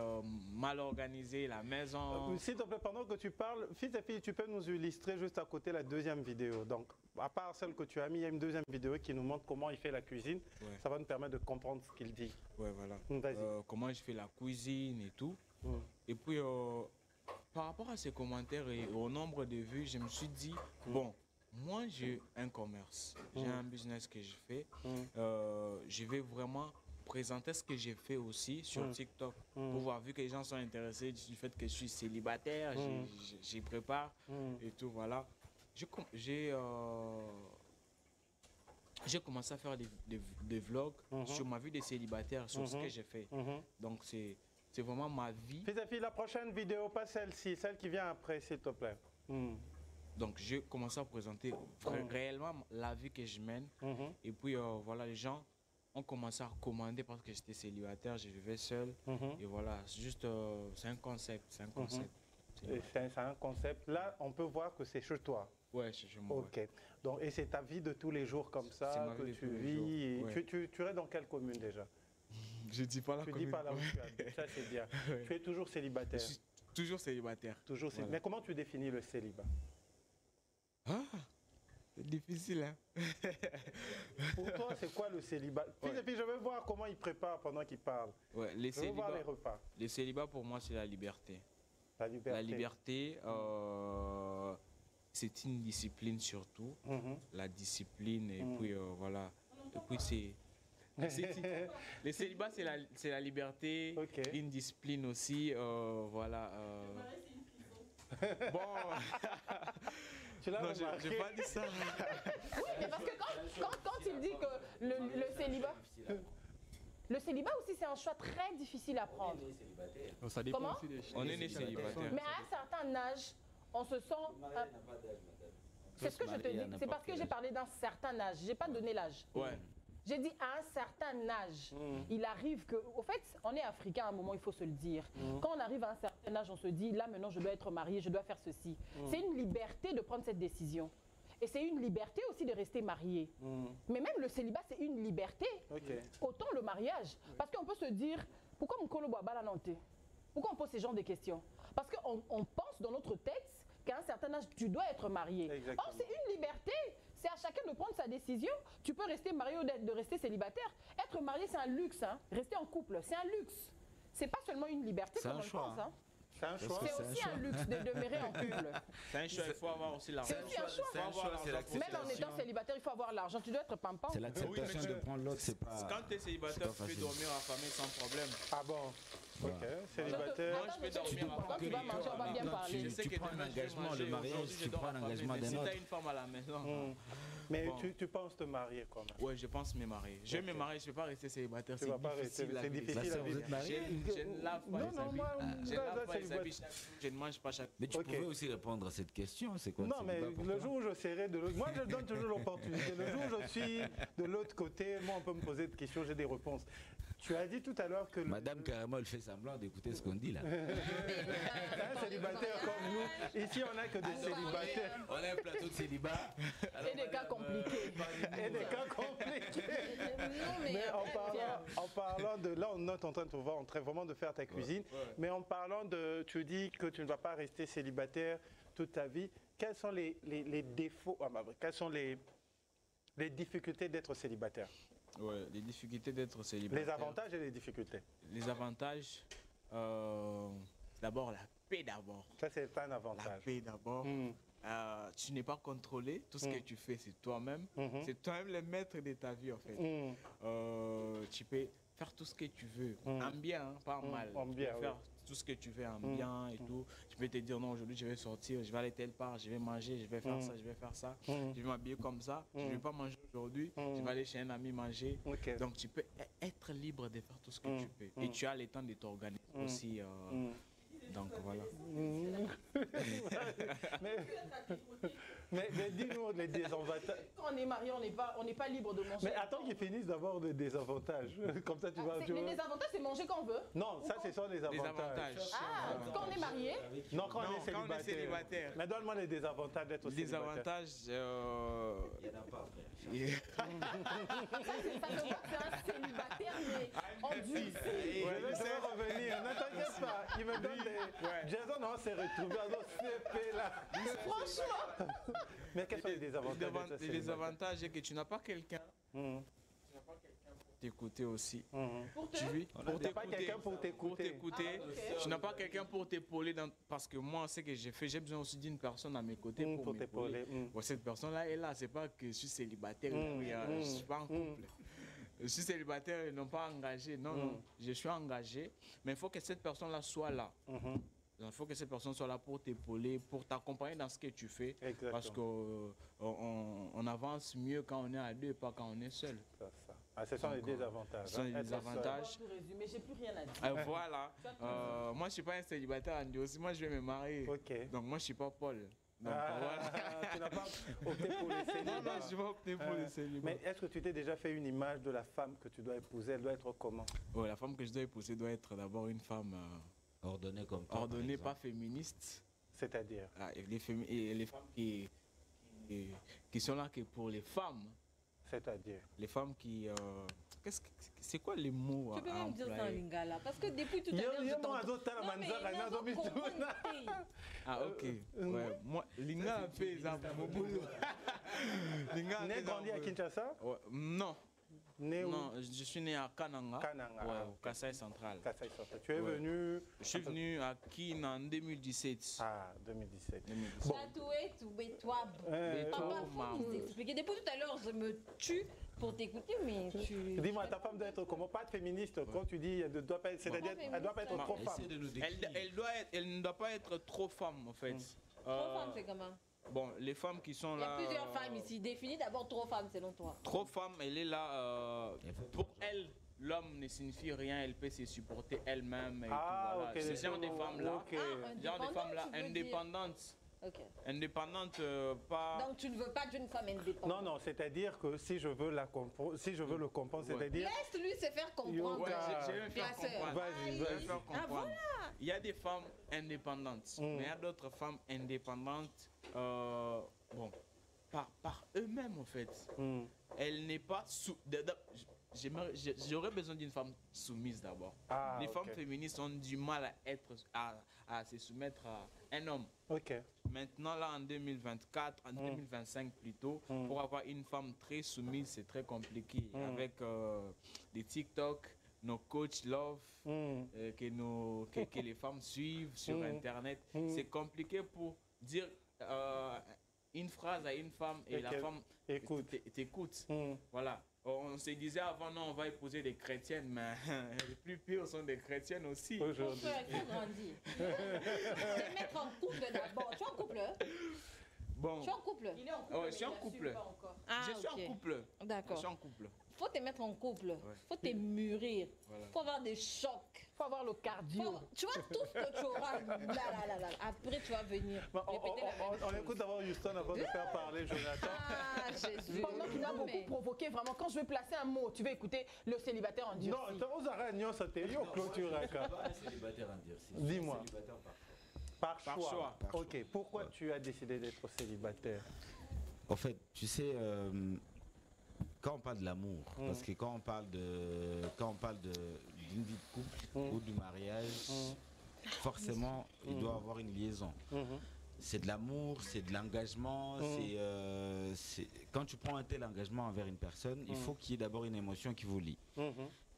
mal organisé, la maison. S'il te plaît, pendant que tu parles, fils et filles, tu peux nous illustrer juste à côté la deuxième vidéo. Donc, à part celle que tu as mis, il y a une deuxième vidéo qui nous montre comment il fait la cuisine. Ouais. Ça va nous permettre de comprendre ce qu'il dit. Ouais, voilà. Comment je fais la cuisine et tout. Et puis, par rapport à ces commentaires et au nombre de vues, je me suis dit, bon, moi j'ai un commerce, j'ai un business que je fais. Je vais vraiment présenter ce que j'ai fait aussi sur TikTok pour voir, vu que les gens sont intéressés du fait que je suis célibataire, j'y prépare et tout, voilà. J'ai commencé à faire des vlogs sur ma vie de célibataire, sur ce que j'ai fait. Donc c'est vraiment ma vie. Fils et filles, la prochaine vidéo, pas celle-ci, celle qui vient après, s'il te plaît. Donc j'ai commencé à présenter réellement la vie que je mène. Et puis voilà, les gens ont commencé à commander parce que j'étais célibataire, je vivais seul. Et voilà, c'est juste, c'est un concept, c'est un concept. C'est un concept. Là, on peut voir que c'est chez toi. Ouais, c'est chez moi. Ok. Donc, et c'est ta vie de tous les jours comme ça que tu vis. Ouais. Tu es dans quelle commune déjà? Je dis pas la commune. Tu dis pas là où tu habites, ça c'est bien. Ouais. Tu es toujours célibataire? Je suis toujours célibataire. Toujours célibataire. Voilà. Mais comment tu définis le célibat? Ah, c'est difficile, hein. Pour toi, c'est quoi le célibat? Et puis je veux voir comment il prépare pendant qu'il parle. Ouais, je veux voir les repas. Le célibat, pour moi, c'est la liberté. La liberté. La liberté, c'est une discipline surtout. La discipline, et puis voilà. Et puis c'est... Le célibat, c'est la liberté, une discipline aussi, voilà. Bon... Non, je n'ai pas dit ça. Oui, mais parce que quand il dit que le célibat... Le célibat aussi, c'est un choix très difficile à prendre. Ça dépend. Comment? On est né célibataire. Mais à un certain âge, on se sent... C'est ce que je te dis. C'est parce que j'ai parlé d'un certain âge. Je n'ai pas donné l'âge. Ouais. J'ai dit à un certain âge, il arrive que... Au fait, on est africain à un moment, il faut se le dire. Quand on arrive à un certain âge, on se dit, là maintenant je dois être marié, je dois faire ceci. C'est une liberté de prendre cette décision. Et c'est une liberté aussi de rester marié. Mais même le célibat, c'est une liberté. Autant le mariage. Parce qu'on peut se dire, pourquoi Mkolo Boabala Nanté? Pourquoi on pose ces genres de questions? Parce qu'on pense dans notre tête qu'à un certain âge, tu dois être marié. Or, c'est une liberté. C'est à chacun de prendre sa décision. Tu peux rester marié ou de rester célibataire. Être marié, c'est un luxe. Hein. Rester en couple, c'est un luxe. C'est pas seulement une liberté comme on le pense. Hein. C'est un choix. C'est aussi un luxe de demeurer en couple. C'est un choix, il faut avoir aussi l'argent. C'est aussi un choix. Même en étant célibataire, il faut avoir l'argent. Tu dois être pimpant. C'est l'acceptation de prendre l'autre, c'est pas... Quand tu es célibataire, tu peux dormir affamé sans problème. Ah bon? Ok, célibataire. Moi, je peux dormir Quand tu vas manger, on va bien parler. Je sais que prends un demain, je vais engagement, manger, le mariage, aujourd'hui, je tu dors prends en un famille, engagement mais d'un si autre. t'as une femme à la maison... Mais Bon. tu penses te marier quand même? Ouais, je pense me marier. Je vais me marier, je ne vais pas rester célibataire. Tu vas pas rester, c'est difficile à vivre. Je ne lave pas les habits. Je ne lave pas les habits. Je ne mange pas chaque... Mais tu pouvais aussi répondre à cette question, c'est quoi? Non, mais le jour où je serai de l'autre... Moi, je donne toujours l'opportunité. Le jour où je suis de l'autre côté, moi, on peut me poser des questions, j'ai des réponses. Tu as dit tout à l'heure que... Madame carrément, elle fait semblant d'écouter ce qu'on dit là. Un célibataire comme nous, ici on n'a que des célibataires. On a un plateau de célibat. Et des cas compliqués. Et des cas compliqués. Mais en parlant de... Là, on est en train de te voir, en train vraiment de faire ta cuisine. Mais en parlant de... Tu dis que tu ne vas pas rester célibataire toute ta vie. Quels sont les défauts... Quelles sont les difficultés d'être célibataire? Ouais, les difficultés d'être célibataire. Les avantages et les difficultés. Les avantages, d'abord la paix d'abord. Ça, c'est un avantage. La paix d'abord. Tu n'es pas contrôlé, tout ce que tu fais, c'est toi-même. C'est toi-même le maître de ta vie, en fait. Tu peux faire tout ce que tu veux, en bien, hein, pas en mal. En bien, tu peux faire tout ce que tu veux en bien et tout. Tu peux te dire, non, aujourd'hui, je vais sortir, je vais aller telle part, je vais manger, je vais faire ça, je vais faire ça. Je vais m'habiller comme ça, je ne vais pas manger aujourd'hui, je vais aller chez un ami manger. Donc, tu peux être libre de faire tout ce que tu peux. Et tu as le temps de t'organiser aussi. Donc voilà. mais dis-nous les désavantages. Quand on est marié, on n'est pas libre de manger. Mais attends qu'ils finissent d'abord les désavantages. Comme ça, tu vas. Les désavantages, c'est manger quand on veut. Non, ça, ce sont les avantages. Ah, quand on est marié. Non, quand on est célibataire. Mais donne-moi les désavantages d'être célibataire. Il y en a pas, frère. C'est un célibataire, mais endurci. Je vais revenir. Ne t'inquiète pas. Il me donne des... Jason, on s'est retrouvé à nos CP là. Franchement. Mais quels sont les désavantages? Les désavantages, c'est que tu n'as pas quelqu'un. Tu n'as pas quelqu'un pour t'écouter aussi. Pour t'écouter. Tu n'as pas quelqu'un pour t'épauler. Parce que moi, ce que j'ai fait, j'ai besoin aussi d'une personne à mes côtés pour m'épauler. Cette personne-là est là. C'est pas que je suis célibataire, je ne suis pas en couple. Je suis célibataire et non pas engagé. Non, non, je suis engagé. Mais il faut que cette personne-là soit là. Il faut que cette personne soit là pour t'épauler, pour t'accompagner dans ce que tu fais. Exactement. Parce qu'on avance mieux quand on est à deux, pas quand on est seul. Ah, ce sont les désavantages. Ce sont les désavantages. Pour résumer, j'ai plus rien à dire. Voilà. Moi, je ne suis pas un célibataire, Andy aussi. Moi, je vais me marier. Donc, moi, je ne suis pas Paul. Donc, voilà. Tu n'as pas opté pour les célibats. Non, je vais opter pour les célibats. Mais est-ce que tu t'es déjà fait une image de la femme que tu dois épouser? Elle doit être comment? La femme que je dois épouser doit être d'abord une femme ordonnée comme toi. Ordonnée, pas féministe. C'est-à-dire les femmes qui sont là que pour les femmes. C'est-à-dire les femmes qui... c'est quoi les mots Tu peux même dire ça en lingala, parce que depuis tout à l'heure, je t'entends. Ah, ok. Ouais, moi, lingala fait ça mon boulot. Né grandi à Kinshasa? Non. Né où? Non, je suis né à Kananga. Ouais, au Kasaï central. Tu es venu? Je suis venu à Kin en 2017. Ah, 2017. Tatoué, tout bétoib. Papa, faut nous expliquer. Depuis tout à l'heure, je me tue pour t'écouter, mais tu... Dis-moi, ta femme doit être comment? Pas féministe, quand tu dis, elle ne doit pas être, c'est-à-dire, elle doit pas être trop femme. Elle ne doit pas être trop femme, en fait. Trop femme, c'est comment? Bon, les femmes qui sont là... Il y a plusieurs femmes ici. Définis d'abord trop femme, selon toi. Trop femme, elle est là... pour elle, l'homme ne signifie rien. Elle peut se supporter elle-même. Ah, ok. C'est ce genre de femmes-là. Genre de femmes-là, indépendantes. Okay. Indépendante, pas... Donc tu ne veux pas d'une femme indépendante? Non, c'est-à-dire que si je veux le comprendre, c'est-à-dire... Laisse-lui se faire comprendre. Je vais me faire comprendre. Vas-y. Ah, voilà. Il y a des femmes indépendantes, mais il y a d'autres femmes indépendantes, bon, par eux-mêmes en fait. Elle n'est pas j'aurais besoin d'une femme soumise d'abord. Les femmes féministes ont du mal à se soumettre à un homme. Maintenant, là, en 2024, en 2025 plutôt, pour avoir une femme très soumise, c'est très compliqué. Avec des TikTok, nos coachs love, que les femmes suivent sur Internet. C'est compliqué pour dire une phrase à une femme et la femme t'écoute. Voilà. On se disait avant, non, on va épouser des chrétiennes, mais les plus pires sont des chrétiennes aussi. Aujourd'hui. Il faut grandir. Se mettre en couple d'abord. Tu es en couple? Bon. Tu es en couple? Il est en couple. Je suis en couple. Je suis en couple. D'accord. Je suis en couple. Faut te mettre en couple. Faut te mûrir. Voilà. Faut avoir des chocs. Faut avoir le cardio. Tu vois tout ce que tu auras. Là. Après, tu vas venir. On écoute d'abord Houston avant de faire parler Jonathan. Ah, Jésus. Pendant qu'il a beaucoup provoqué, vraiment, quand je vais placer un mot, tu vas écouter le célibataire en Dieu. Non, tu as un clôture. Célibataire en Dirci. Dis-moi. Par choix. Par Ok, pourquoi tu as décidé d'être célibataire? En fait, tu sais, quand on parle de l'amour, parce que quand on parle d'une vie de couple ou du mariage, forcément, il doit y avoir une liaison. C'est de l'amour, c'est de l'engagement. Quand tu prends un tel engagement envers une personne, il faut qu'il y ait d'abord une émotion qui vous lie.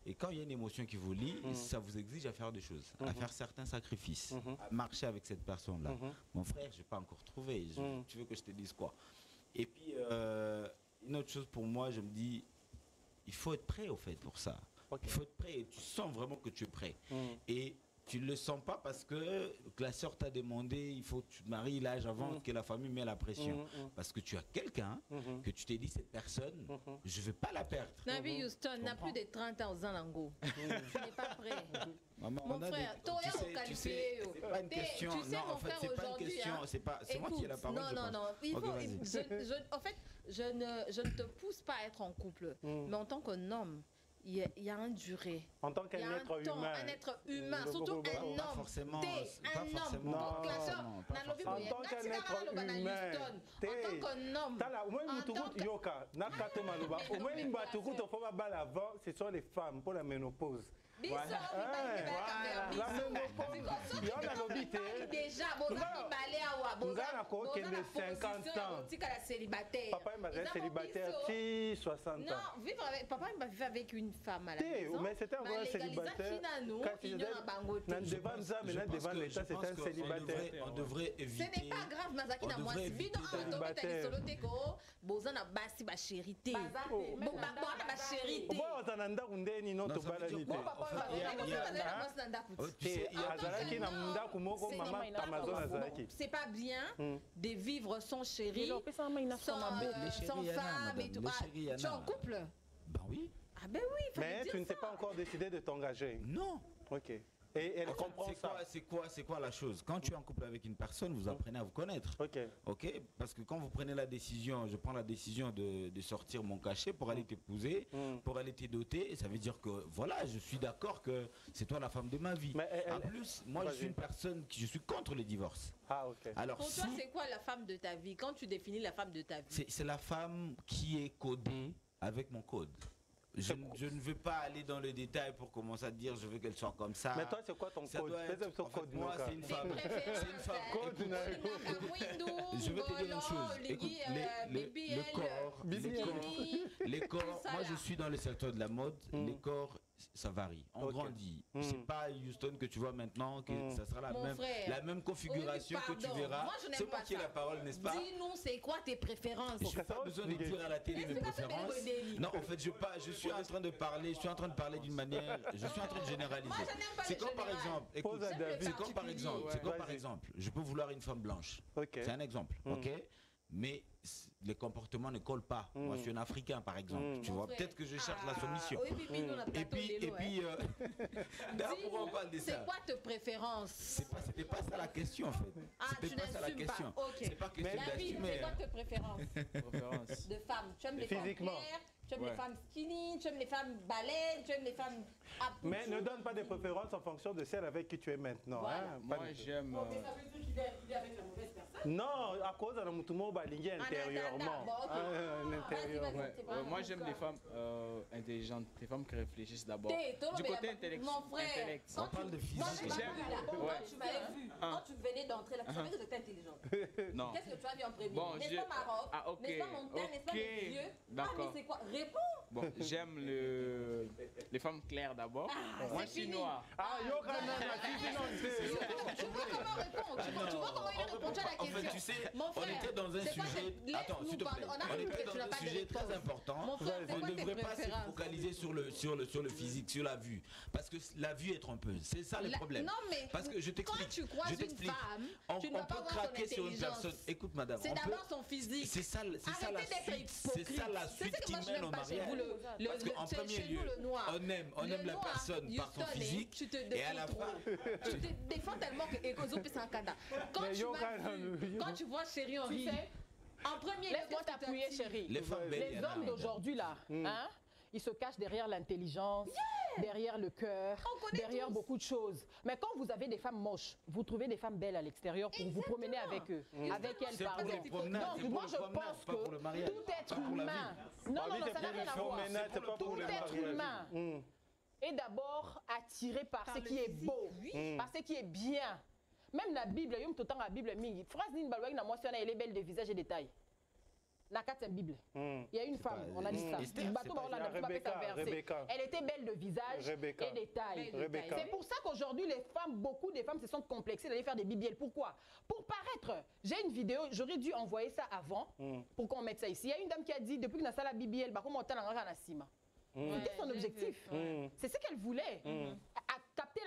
Et quand il y a une émotion qui vous lie, ça vous exige à faire des choses, à faire certains sacrifices, à marcher avec cette personne-là. Mon frère, je n'ai pas encore trouvé. Tu veux que je te dise quoi? Et puis, une autre chose pour moi, je me dis, il faut être prêt au fait pour ça. Il faut être prêt et tu sens vraiment que tu es prêt. Et tu ne le sens pas parce que la sœur t'a demandé, il faut que tu te maries l'âge avant que la famille met la pression. Parce que tu as quelqu'un que tu t'es dit, cette personne, je ne veux pas la perdre. Nabi Houston n'a plus de 30 ans aux Zanango. Tu n'es pas prêt. Maman, Mon frère, toi, tu sais, c'est pas une question. Tu sais, Non, en fait, c'est pas une question. C'est moi qui ai la parole. Non. En fait, je ne te pousse pas à être en couple. Mais en tant qu'un homme, il y a un durée. En tant qu'un être humain. Un être humain, surtout un homme. Pas forcément. En tant qu'un être humain. En tant qu'un homme. Ce sont les femmes pour la ménopause. Déjà, papa est célibataire, 60 ans. Non, papa vivre avec une femme à la maison. Mais c'était un vrai célibataire. Devant l'État, c'était un célibataire. On devrait éviter. Ce n'est pas grave, Mazaki na moi. Bido en soloteko, bozana basi ba chérité. Ba chérité. C'est pas bien de vivre sans chéri, sans femme et tout. Tu es en couple? Ben oui. Ah ben oui. Mais tu ne t'es pas encore décidé de t'engager? Non. Ok. Et elle comprend ça. C'est quoi la chose? Quand tu es en couple avec une personne, vous apprenez à vous connaître. Ok. Parce que quand vous prenez la décision, je prends la décision de sortir mon cachet pour aller t'épouser, pour aller te doter, ça veut dire que voilà, je suis d'accord que c'est toi la femme de ma vie. En plus, moi je suis une personne je suis contre le divorce. Ah ok. Alors, pour toi, c'est quoi la femme de ta vie? Quand tu définis la femme de ta vie? C'est la femme qui est codée avec mon code. Je ne veux pas aller dans le détail pour commencer à dire je veux qu'elle soit comme ça. Mais toi, c'est quoi ton code? Moi, c'est une femme. C'est une femme. Je vais te dire une chose. Écoute, les corps, moi je suis dans le secteur de la mode, les corps, ça varie. On grandit. C'est pas Houston que tu vois maintenant, que ça sera la même configuration que tu verras. C'est moi qui ai la parole, n'est-ce pas? Dis-nous, c'est quoi tes préférences? Je n'ai pas besoin de dire à la télé mes préférences. Non, en fait, je suis en train de parler d'une manière, je suis en train de généraliser. C'est comme par exemple, écoute, c'est comme par exemple, je peux vouloir une femme blanche. C'est un exemple, ok? Mais les comportements ne collent pas. Moi, je suis un Africain, par exemple. Tu vois, peut-être que je cherche la soumission. Et puis, pourquoi on parle de ça? C'est quoi tes préférences? C'était pas ça la question, en fait. C'était pas ça la question. C'est pas question d'assumer. C'est quoi tes préférences de femmes? Tu aimes les femmes claires? Tu aimes les femmes skinny, tu aimes les femmes baleines, tu aimes les femmes... Mais ne donne pas de préférences en fonction de celle avec qui tu es maintenant. Voilà. Moi, j'aime... Mais ça veut dire qu'il est avec la mauvaise personne? Non, à cause de l'amoutumo balingue intérieurement. Moi, j'aime les femmes intelligentes, les femmes qui réfléchissent d'abord. Du côté intellectuel. Mon frère, on parle de physique. Quand tu venais d'entrer là, tu savais que j'étais intelligente. Non. Qu'est-ce que tu as vu en premier? N'est-ce pas Maroc? N'est-ce pas mon terre? N'est-ce pas mes yeux? D'accord. C'est quoi? Réponds! Bon, j'aime les femmes claires d'abord. Moi, je suis noir. Tu vois comment il a répondu à la question? fait, tu sais, on était dans un sujet. Attends, s'il te plaît. On était dans un sujet très important. On ne devrait pas se focaliser sur le physique, sur la vue. Parce que la vue est trompeuse. C'est ça le problème. Non, mais parce que je t'explique. Quand tu croises une femme, tu ne vas pas voir son intelligence. Écoute, madame. C'est d'abord son physique. C'est ça la suite qui mène au mariage. Parce qu'en premier lieu, on aime la personne par son physique. Et à la fin. Tu te défends tellement que Ekozo peut s'en cadrer. Quand tu vois Chérie Henry, en premier lieu, laisse-moi t'appuyer, chérie. Les hommes d'aujourd'hui, là, hein, ils se cachent derrière l'intelligence, derrière le cœur, derrière beaucoup de choses. Mais quand vous avez des femmes moches, vous trouvez des femmes belles à l'extérieur pour vous promener avec eux, avec elles, pardon. Donc, moi, je pense que tout être humain, non, ça n'a rien à voir. Tout être humain est d'abord attiré par ce qui est beau, par ce qui est bien. Même la Bible, la Bible, phrase d'une balouaï na moitié, elle est belle de visage et de taille. La Bible. Il y a une femme, on a dit ça. Elle était belle de visage et de taille. C'est pour ça qu'aujourd'hui, beaucoup de femmes se sont complexées d'aller faire des BBL. Pourquoi? Pour paraître. J'ai une vidéo, j'aurais dû envoyer ça avant pour qu'on mette ça ici. Il y a une dame qui a dit, depuis que nous avons la BBL, c'était son objectif. C'est ce qu'elle voulait. À capter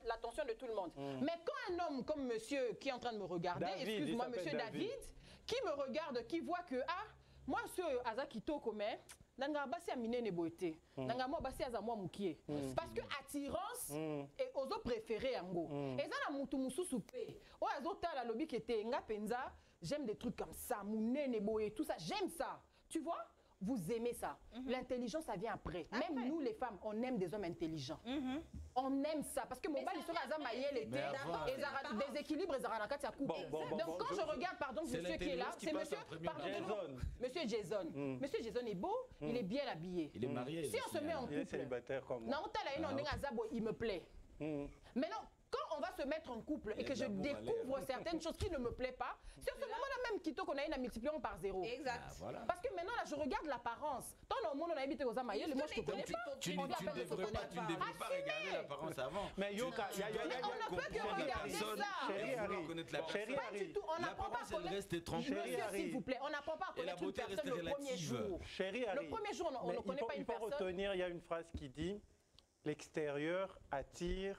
l'attention de tout le monde. Mais quand un homme comme monsieur qui est en train de me regarder, excuse-moi, monsieur David, qui me regarde, qui voit que, moi, ce Azakito comme nanga basi amine ne boité nanga mo basi azamwa mukie parce que attirance et ozo préféré yango eza na mutu mususu pe o azota la lobby kete nga penza j'aime des trucs comme ça munene boye tout ça j'aime ça tu vois. Vous aimez ça. L'intelligence, ça vient après. Même nous, les femmes, on aime des hommes intelligents. On aime ça. Parce que mon bal, il sera déséquilibre, et donc, quand je regarde, pardon, monsieur qui est là, c'est monsieur, monsieur Jason. Monsieur Jason est beau, il est bien habillé. Il est marié. Si on se met en couple, il me plaît. Maintenant, quand on va se mettre en couple et que je découvre certaines choses qui ne me plaisent pas, c'est à ce moment-là même qu'on a une multiplication par 0. Exact. Parce que maintenant, là, je regarde l'apparence. Tant au monde, on a habité aux Amaïs, moi, je ne connais pas. Tu ne devrais pas regarder l'apparence avant. Mais Yoka, on ne peut que regarder ça. Pas du tout. On n'apprend pas à connaître. Monsieur, s'il vous plaît, on n'apprend pas à connaître une personne le premier jour. Le premier jour, on ne connaît pas une personne. Il faut retenir, il y a une phrase qui dit l'extérieur attire.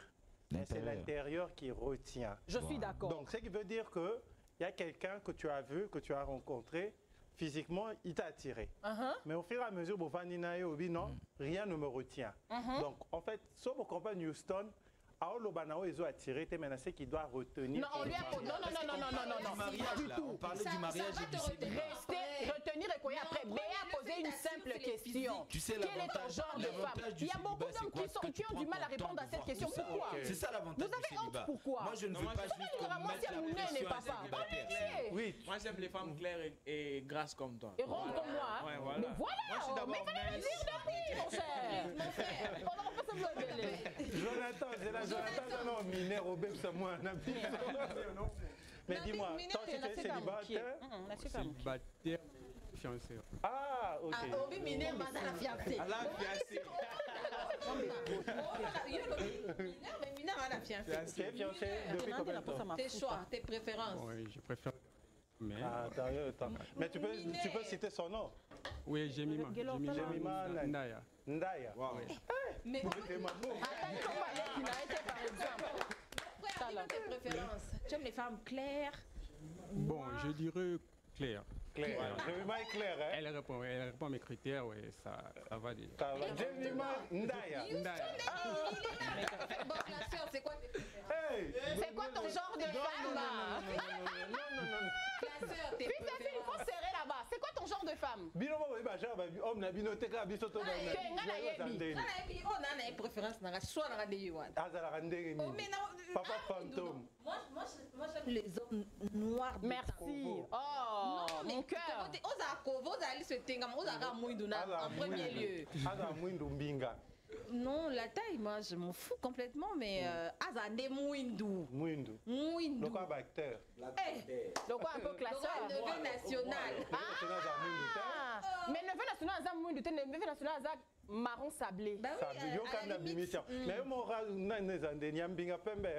Mais c'est l'intérieur qui retient. Je suis d'accord. Donc, ce qui veut dire qu'il y a quelqu'un que tu as vu, que tu as rencontré, physiquement, il t'a attiré. Mais au fur et à mesure, non, rien ne me retient. Donc, en fait, sauf mon compagne Houston, Aolobanao ils ont attiré, mais c'est qui doit retenir. Non, on lui a non, pas du tout. On parlait du mariage et du séminaire. Retenir et quoi après. Béa a posé une simple question. Tu sais quel est ton genre de femme? Il y a beaucoup d'hommes qui ont du mal à répondre à cette question. Pourquoi? C'est ça l'avantage du célibat. Pourquoi? Moi, je ne veux pas juste mettre la pression à un célibataire. Oui. Moi, j'aime les femmes claires et grasses comme toi. Et rondes comme moi. Ouais, voilà. Mais voilà. Mais fallait me dire de mon cher. Mon frère. On n'aura pas ça besoin de Jonathan, c'est là. Jonathan, non, mineur au bébé, c'est moi. Mais dis-moi, toi, tu es célibataire? Célibataire, fiancé. Ah, ok. Obi mineur, mais à la fiancée. À la fiancée. Mais mineur à la fiancée. Tu es fiancé depuis combien de temps? Tes choix, tes préférences. Oui, je préfère. Mais... Attends. Mais tu peux citer son nom? Oui, Jemima. Jemima Ndaya. Ndaya. Oui. Mais tes préférences. Tu aimes les femmes claires? Bon, je dirais claire. Claire. Jemima est claire, hein? Elle répond à mes critères, oui, ça va déjà. Jemima Ndaya. Bon, la sœur, c'est quoi tes préférences? C'est quoi ton genre de femme? Non. La sœur, tes préférences. Il faut serrer là-bas. C'est quoi ton genre de femme? Homme na binoteka bisoto ba on a une préférence dans la soit dans la déyouane. Papa fantôme. Moi j'aime les hommes noirs. Merci. Oh, mon cœur. En premier lieu. Non, la taille, moi, je m'en fous complètement, mais Azande Mouindou. Mouindou. Le quoi acteur? Le quoi un peu classeur? Neveu national. Mais neveu national, c'est Mouindou. Neveu national, c'est marron sablé. Mais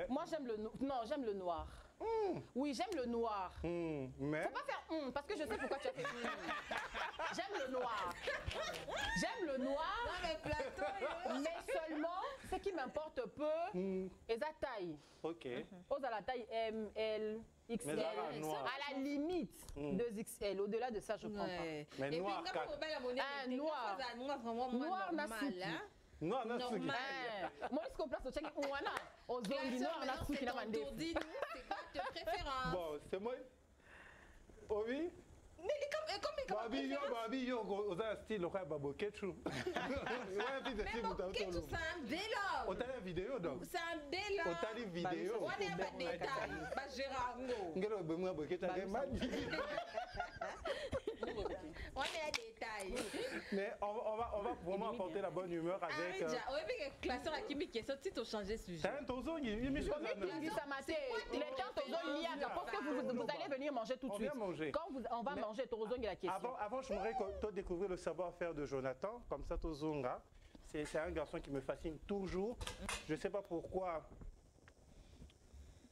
moi, j'aime le noir. Oui, j'aime le noir. Mais... Faut pas faire parce que je sais pourquoi tu as fait J'aime le noir. J'aime le noir. Non, mais Platon, mais seulement, ce qui m'importe peu, est la taille. Ok. Ose à la taille M, L, XL. À la limite, 2XL. Au-delà de ça, je prends pas. Mais noir, noir. Noir, n'a non, non, moi, est-ce qu'on place au check Ouana aux zones du nord, on a tout qui n'a pas c'est quoi ta préférence? Bon, c'est moi. Oui. Mais comme Babi, yo, on a un style, on a un ketchup. Mais bon, ketchup, c'est un vélo. On a la vidéo, donc. C'est un vélo. On a la vidéo. On n'a pas de détails. Bah, Gérard on est à détail. Mais on va vraiment apporter la bonne humeur avec... Oui, mais classeur à Kimi qui est sorti, tu as changé ce sujet. C'est un tozo, il est mis sur la les temps tozo, je pense que vous allez venir manger tout de suite. Quand on va manger, tozo, il y a la question. Avant, j'aimerais que tu découvrir le savoir-faire de Jonathan, comme ça, tozonga. C'est un garçon qui me fascine toujours. Je ne sais pas pourquoi...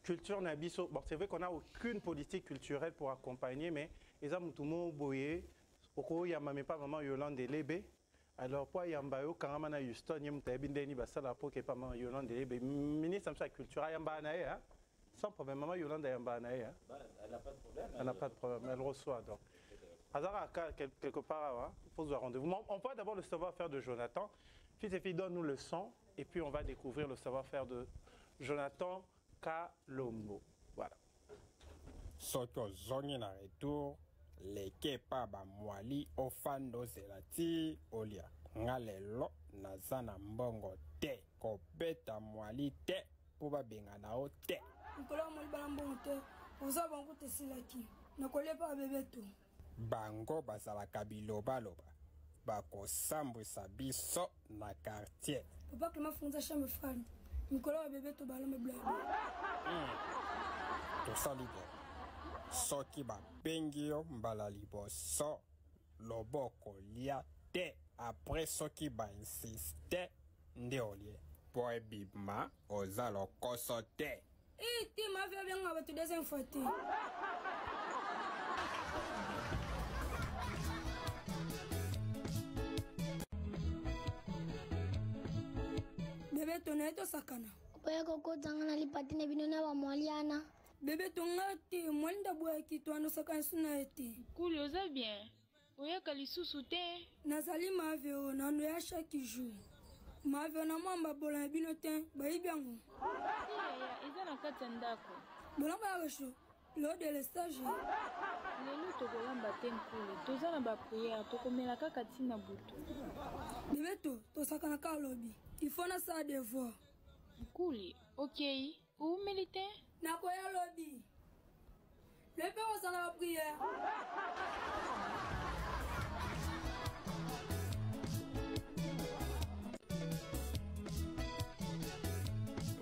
Culture Nabiso. Bon, c'est vrai qu'on n'a aucune politique culturelle pour accompagner, mais les hommes tout le monde boyé. Pourquoi il n'y a même pas maman Yolande Lébé? Alors, pour Yambayo, quand on a Houston, il y a un basala pour que maman Yolande Lébé. Ministre de la Culture, Yamba, sans problème, maman Yolande Yamba. Elle n'a pas de problème. Elle n'a pas de problème, elle reçoit donc. Hazara, quelque part, il faut se rendez-vous. On voit d'abord le savoir-faire de Jonathan. Fils et filles, donne-nous le son, et puis on va découvrir le savoir-faire de Jonathan Kalombo. Voilà. Soto zongi na retour, leke pa ba mwali ofando zelati olia. Ngalelo nazana mbongo te, kobeta mwali te, po ba benga na o te. Nkola mwali bala mbongo te, oza bango te silaki. Nakole pa bebeto. Bango bazalaka biloba-loba. Bakosambwisa biso na quartier. Papa Clément fonza chambre frane. Nicolas wa bébé to balome blague. To salibo. Soki ba bengio mbala liboso loboko lia te après soki ba insiste nde olie. Boy bibma oza lokoso te. Ti ma vie bien nga batu deuxième fois te. Bébé tonne to sakana. Oya koko zangana lipatine binona wa mwaliana. Bébé tonga te mwanda boya kitwano sakana suna ete. Kuli oza bien. Oya kalisusu te. Nazali maveo nando ya chaque jour. Maveo na mwamba bola bino te bayibiango. Ya eza na kati ya ndako. Bolamba ya resho. Lors de l'estage. Lelo tokolamba te nkulu. Toza na ba prière tokomela kaka tina butu. Bébé to sakana ka lobi. Il faut na sa devoir. Nkuli, ok. Où milite? Nakoya lobi. Le père au la prière.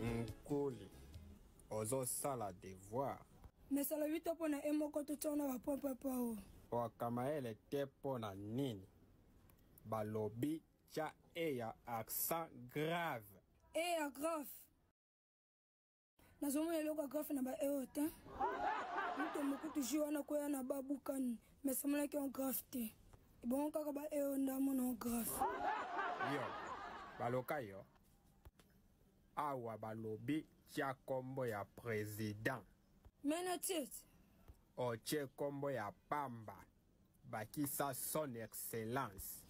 Nkuli, ozo sala devoir. Mais ça la vite pour na emoko to tona ba papa pao. Wakamaele te pona nini? Balobi cha eya accent grave. Eya grave. Nazomona eloko grave na ba eote. Muto moko toujours na koya na babukani. Mais ça mona ki on grave te. Bon kaka ba eo ndamo no grave. Yo, baloka yo. Awa balobi cha kombo ya président. Mena tit. Oche kombo ya pamba. Bakisa son excellence.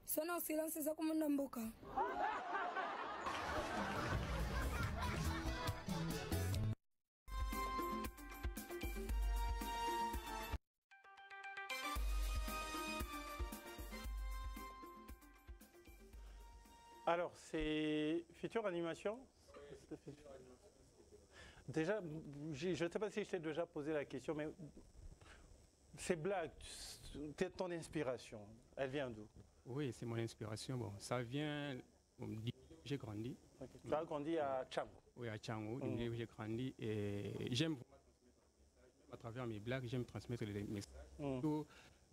Son excellence c'est ça comme ndamboka. Alors, c'est future animation. Déjà, je ne sais pas si je t'ai déjà posé la question, mais ces blagues, ton inspiration, elle vient d'où? Oui, c'est mon inspiration. Bon, ça vient... J'ai grandi. Okay. Tu as grandi à Tchango? Oui, à Tchango. J'ai grandi et j'aime, à travers mes blagues, j'aime transmettre les messages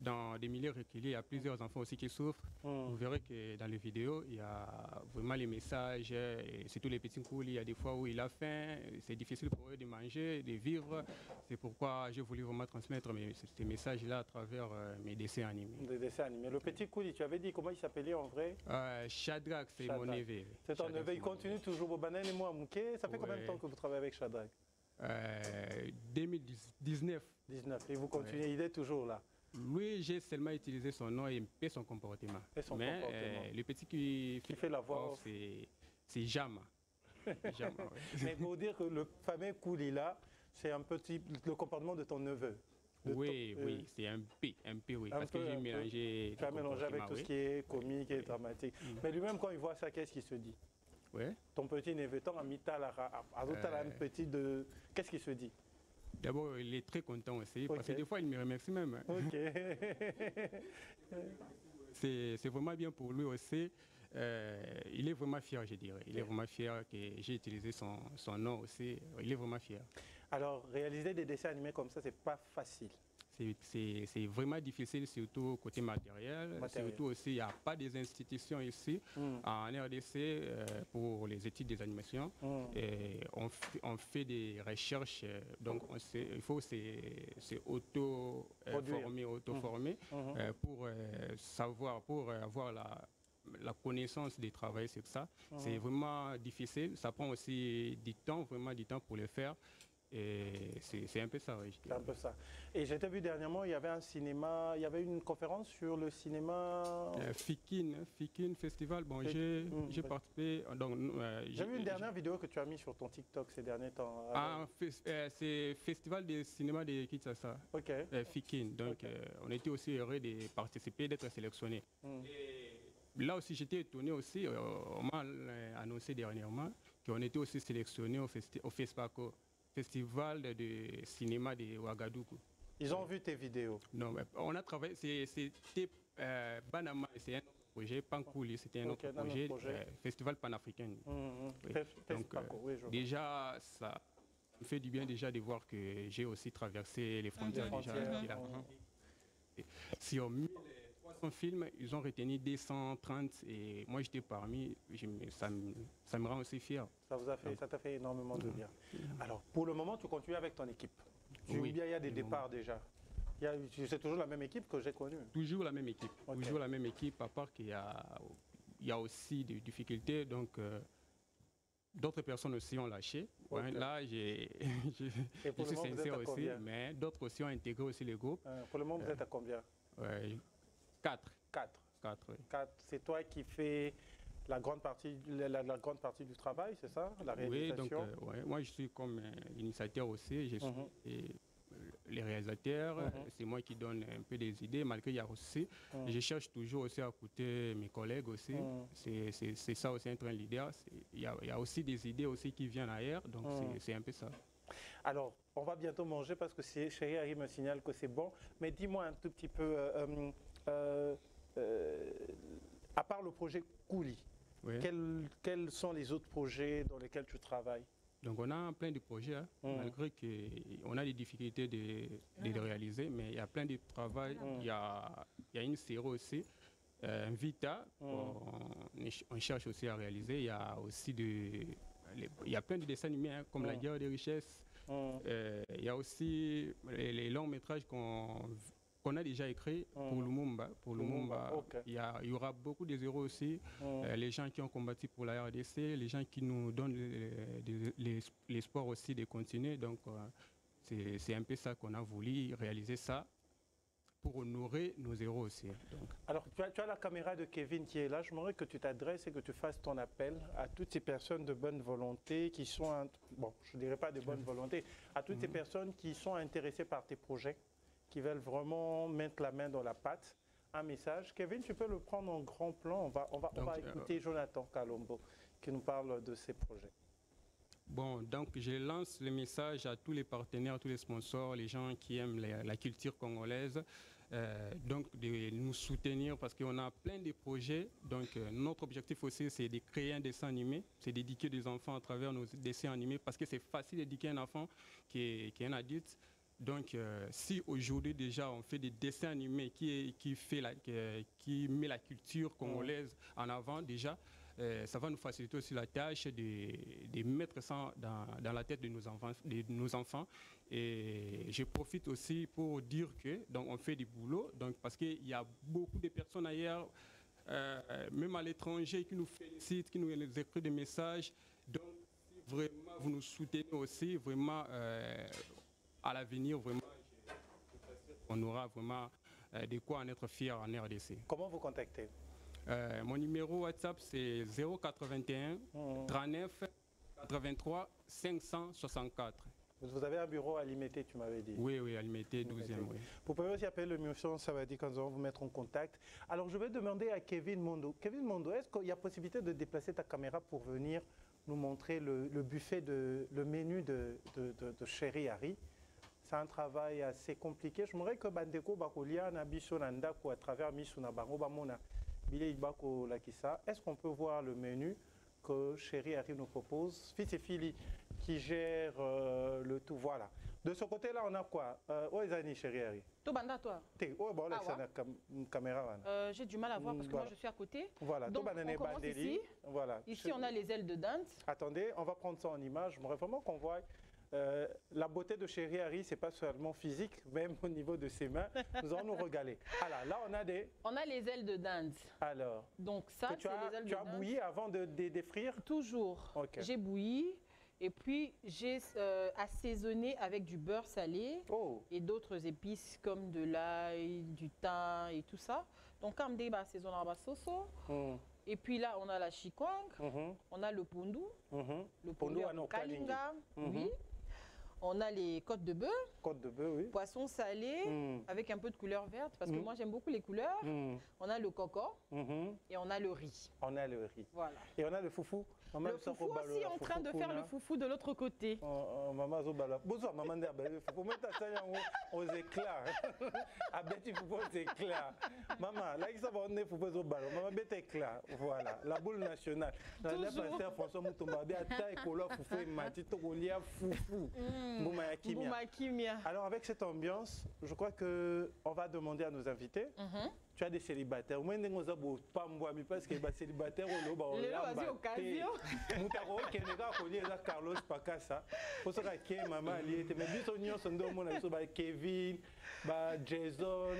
dans des milieux reculés, il y a plusieurs enfants aussi qui souffrent. Vous verrez que dans les vidéos, il y a vraiment les messages, et surtout les petits coups, il y a des fois où il a faim, c'est difficile pour eux de manger, de vivre. C'est pourquoi j'ai voulu vraiment transmettre ces messages-là à travers mes dessins animés. Des dessins animés. Le petit Kouli, tu avais dit comment il s'appelait en vrai? Shadrach, c'est mon neveu. C'est ton neveu, il continue toujours au Banane et moi à Mouké. Ça fait combien de temps que vous travaillez avec Shadrach? 2019. 19. Et vous continuez, il est toujours là? Oui, j'ai seulement utilisé son nom et son comportement. Mais le petit qui fait la voix, c'est Jama. Mais pour dire que le fameux Kouli là, c'est un petit le comportement de ton neveu. Oui, c'est un peu, oui. Parce que j'ai mélangé. Tu as mélangé avec tout ce qui est comique et dramatique. Mais lui-même, quand il voit ça, qu'est-ce qu'il se dit? Ton petit neveu, ton ami un petit de. Qu'est-ce qu'il se dit? D'abord, il est très content aussi, parce que des fois, il me remercie même. C'est vraiment bien pour lui aussi. Il est vraiment fier, je dirais. Il est vraiment fier que j'ai utilisé son nom aussi. Il est vraiment fier. Alors, réaliser des dessins animés comme ça, c'est pas facile. C'est vraiment difficile, surtout côté matériel. Surtout aussi, il n'y a pas des institutions ici en RDC pour les études des animations. Et on fait des recherches, donc il faut auto-former pour savoir, pour avoir la connaissance des travaux sur ça. C'est vraiment difficile. Ça prend aussi du temps, vraiment du temps pour le faire. Et c'est un peu ça, oui. C'est un peu ça. Et j'ai vu dernièrement, il y avait un cinéma, il y avait une conférence sur le cinéma... Fikin Festival. Bon, j'ai participé. J'ai vu une dernière vidéo que tu as mise sur ton TikTok ces derniers temps. C'est Festival de cinéma de Kinshasa. Fikin. Donc, on était aussi heureux de participer, d'être sélectionné. Là aussi, j'étais étonné aussi. On m'a annoncé dernièrement qu'on était aussi sélectionné au FESPACO. Festival de cinéma de Ouagadougou. Ils ont vu tes vidéos? Non, mais on a travaillé, c'était Banama, c'est un autre projet, Pankouli, c'était un autre projet, Festival panafricain. Donc, déjà, ça me fait du bien déjà de voir que j'ai aussi traversé les frontières. Sur 1300 films, ils ont retenu 230 et moi j'étais parmi, ça me rend aussi fier. Ça t'a fait énormément de bien. Alors, pour le moment, tu continues avec ton équipe. Oui, il y a des départs déjà. C'est toujours la même équipe que j'ai connue. Toujours la même équipe. Toujours la même équipe, à part qu'il y a aussi des difficultés. Donc, d'autres personnes aussi ont lâché. Là, je suis sincère aussi, mais d'autres aussi ont intégré aussi le groupe. Pour le moment, vous êtes à combien? 4. 4. 4, oui. 4. C'est toi qui fais la grande partie du travail, c'est ça? La réalisation? Oui, donc moi je suis comme initiateur aussi, je suis les réalisateurs, c'est moi qui donne un peu des idées, malgré qu'il y a aussi, je cherche toujours aussi à écouter mes collègues aussi, c'est ça aussi être un leader, il y a aussi des idées aussi qui viennent ailleurs, donc c'est un peu ça. Alors, on va bientôt manger parce que Chéri Harry me signale que c'est bon, mais dis-moi un tout petit peu, à part le projet Kouli, quels sont les autres projets dans lesquels tu travailles? Donc on a plein de projets, malgré qu'on a des difficultés de les réaliser, mais il y a plein de travail. Il y a une série aussi, Vita, on cherche aussi à réaliser. Il y a aussi il y a plein de dessins animés comme La Guerre des richesses. Il y a aussi les longs métrages qu'on a déjà écrit pour Lumumba. Il y aura beaucoup de héros aussi, les gens qui ont combattu pour la RDC, les gens qui nous donnent l'espoir aussi de continuer. Donc, c'est un peu ça qu'on a voulu réaliser ça pour honorer nos héros aussi. Donc. Alors, tu as la caméra de Kevin qui est là. Je voudrais que tu t'adresses et que tu fasses ton appel à toutes ces personnes de bonne volonté qui sont, bon, je ne dirais pas de bonne volonté, à toutes ces personnes qui sont intéressées par tes projets, qui veulent vraiment mettre la main dans la pâte. Un message. Kevin, tu peux le prendre en grand plan. On va écouter Jonathan Kalombo qui nous parle de ses projets. Bon, donc je lance le message à tous les partenaires, tous les sponsors, les gens qui aiment la culture congolaise, donc de nous soutenir parce qu'on a plein de projets. Donc notre objectif aussi, c'est de créer un dessin animé, c'est d'éduquer des enfants à travers nos dessins animés parce que c'est facile d'éduquer un enfant qui est un adulte. Donc, si aujourd'hui déjà on fait des dessins animés qui met la culture congolaise en avant déjà, ça va nous faciliter aussi la tâche de mettre ça dans la tête de nos enfants. Et je profite aussi pour dire que donc on fait du boulot, donc parce qu'il y a beaucoup de personnes ailleurs, même à l'étranger, qui nous félicitent, qui nous écrivent des messages. Donc, si vraiment vous nous soutenez aussi, vraiment à l'avenir, vraiment, on aura vraiment de quoi en être fier en RDC. Comment vous contactez? Mon numéro WhatsApp, c'est 081 39 83 564. Vous avez un bureau à Limité, tu m'avais dit. Oui, à Limité, 12e. Oui. Vous pouvez aussi appeler le mission, ça va dire quand on va vous mettre en contact. Alors, je vais demander à Kevin Mondo. Kevin Mondo, est-ce qu'il y a possibilité de déplacer ta caméra pour venir nous montrer le buffet, le menu de Chéri Harry? C'est un travail assez compliqué. Je voudrais que Bandeko Bakolia Nabiso Nandako à travers Misuna Bango Bamona Bilei Bako Lakisa. Est-ce qu'on peut voir le menu que Chéri Harry nous propose? Fils et Fili qui gère le tout. Voilà. De ce côté-là, on a quoi? Où est Chéri Harry? Tout banda, toi. Bon, là, c'est la caméra. J'ai du mal à voir parce que moi, je suis à côté. Voilà. Donc, on commence ici. Voilà. Ici, on a les ailes de dinde. Attendez, on va prendre ça en image. J'aimerais vraiment qu'on voit la beauté de Chéri Harry, c'est pas seulement physique, même au niveau de ses mains. Nous allons nous régaler. Alors, là, on a les ailes de dinde. Alors. Donc, ça, c'est les ailes de dinde. Tu as bouilli avant de défrire? Toujours. Okay. J'ai bouilli. Et puis, j'ai assaisonné avec du beurre salé et d'autres épices comme de l'ail, du thym et tout ça. Donc, quand on assaisonne la sauce. Et puis là, on a la chikwang, on a le pundu, le pundu à kalinga, oui. On a les côtes de bœuf. Côtes de bœuf, oui. Poisson salé avec un peu de couleur verte parce que moi j'aime beaucoup les couleurs. On a le coco et on a le riz. On a le riz. Voilà. Et on a le foufou. Maman le foufou aussi en train de faire le foufou de l'autre côté. Maman Zobala. Bonsoir maman d'herbe. Faut mettre ça aux éclats. Ah ben tu foufou aux éclats. Maman, là il s'en va on est foufou Zobala. Maman bête éclat. Voilà, la boule nationale. Là pasteur François Moutomba bien taille couleur foufou et mati to golia foufou. Alors avec cette ambiance, je crois que on va demander à nos invités. Tu as des célibataires. Moi, je ne sais pas parce que les célibataires, on les occasion. Moutaro, Carlos Pacasa. Pour ça que maman mais bisogno sont deux mon Kevin, Jason,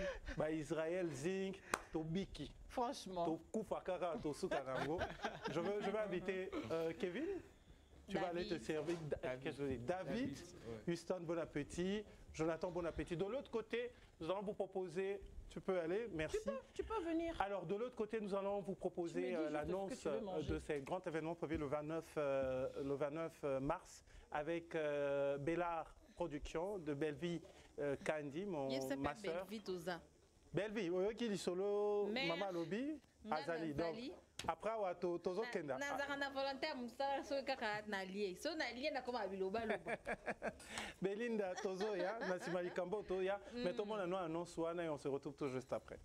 Israël Zing, Tobiki. Franchement. Tokoufakara, Tosukarango. Je vais inviter Kevin. Tu vas aller te servir. David, Houston, bon appétit. Jonathan, bon appétit. De l'autre côté, nous allons vous proposer. Tu peux aller, merci. Tu peux venir. Alors, de l'autre côté, nous allons vous proposer l'annonce de ces grands événements prévus le 29 mars avec Bellard Productions de Belleville Candy, ma soeur. Belleville, oui, qui est solo, Maman Lobby, Azali. Donc, après, on va tozo kenda. Belinda tozo ya, nasimali kambo to ya, mais tout le monde a nous annonce et on se retrouve tout juste après.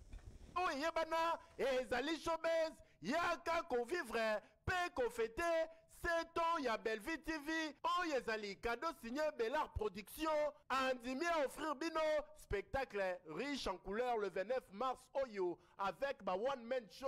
Oh yebana, ezali showbiz, yaka convivre, pe conféter. 7 ans, il y a Belleville TV. Oh, Yezali, cadeau signé Bellard Productions. Andimi à offrir Bino. Spectacle riche en couleurs le 29 mars. Oyo, avec ma one man show.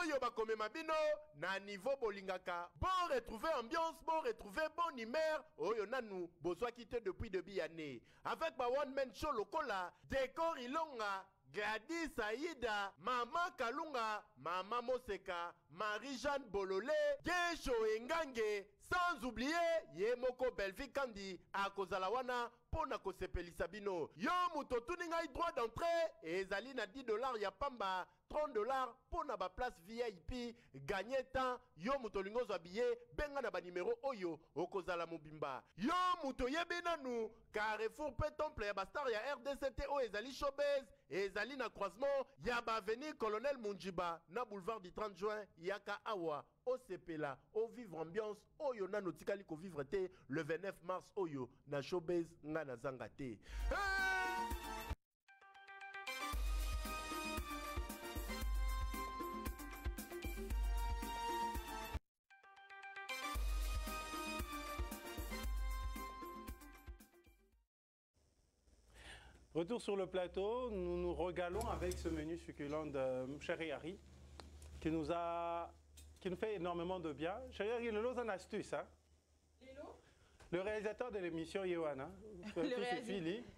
Oyo, ba comme ma Bino. Na niveau Bolingaka. Bon retrouver ambiance, bon retrouver bon humeur. Oyo, nanou, besoin quitter depuis début année. Avec ma one man show, lokola, décor ilonga. Gladys Aïda, Maman Kalunga, Maman Moseka, Marie-Jeanne Bololé, Gesho Engange, sans oublier Yemoko Belleville Kandi, à Kozalawana, Pona Kosepeli Sabino. Yo Muto Tuninga droit d'entrée, et Zali na $10 Yapamba, $30 pour na ba place VIP, gagner temps, yo Muto Lingozo habillé, benga na ba numéro Oyo, Okozala Mobimba. Yo Muto Yebenanu, Carrefour Pétomple, ya Bastar ya RDCT, O Ezali Showbiz, Ezali na croisement, ya ba avenue Colonel Munjiba, na boulevard du 30 juin, Yaka Awa, Osepela, au vivre ambiance, Oyo na notikali ko vivre te, le 29 mars Oyo, na Showbiz, nga na zangate. Retour sur le plateau, nous nous régalons avec ce menu succulent de Chéri Harry qui nous fait énormément de bien. Chéri Harry, le lot en astuce, hein? Le réalisateur de l'émission, Yohanna, le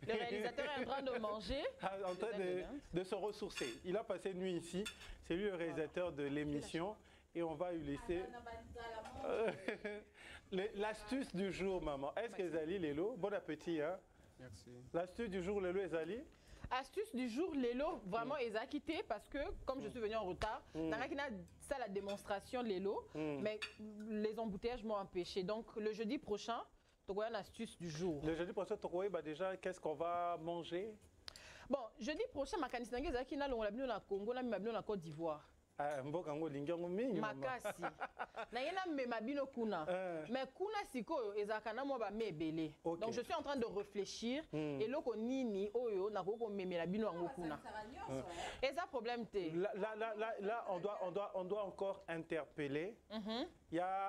réalisateur est en train de manger. En train de se ressourcer. Il a passé une nuit ici. C'est lui le réalisateur de l'émission. Et on va lui laisser l'astuce du jour, maman. Est-ce que Zali, Lélo? Bon appétit, hein? Merci. L'astuce du jour, Lélo et Zali? Astuce du jour, Lélo, vraiment, ils ont quitté parce que, comme je suis venue en retard, ça la démonstration, Lélo, mais les embouteillages m'ont empêché. Donc, le jeudi prochain, tu as une astuce du jour. Le jeudi prochain, tu as déjà, qu'est-ce qu'on va manger? Bon, jeudi prochain, ma candidature, c'est que nous avons Congo, nous avons Côte d'Ivoire. Makasi. Na me mabino kuna. Mais kuna siko ezakana mo ba mebele. Donc je suis en train de réfléchir et loko nini oyo na koko memela bino ngo kuna. Et ça problème té. Là on doit encore interpeller.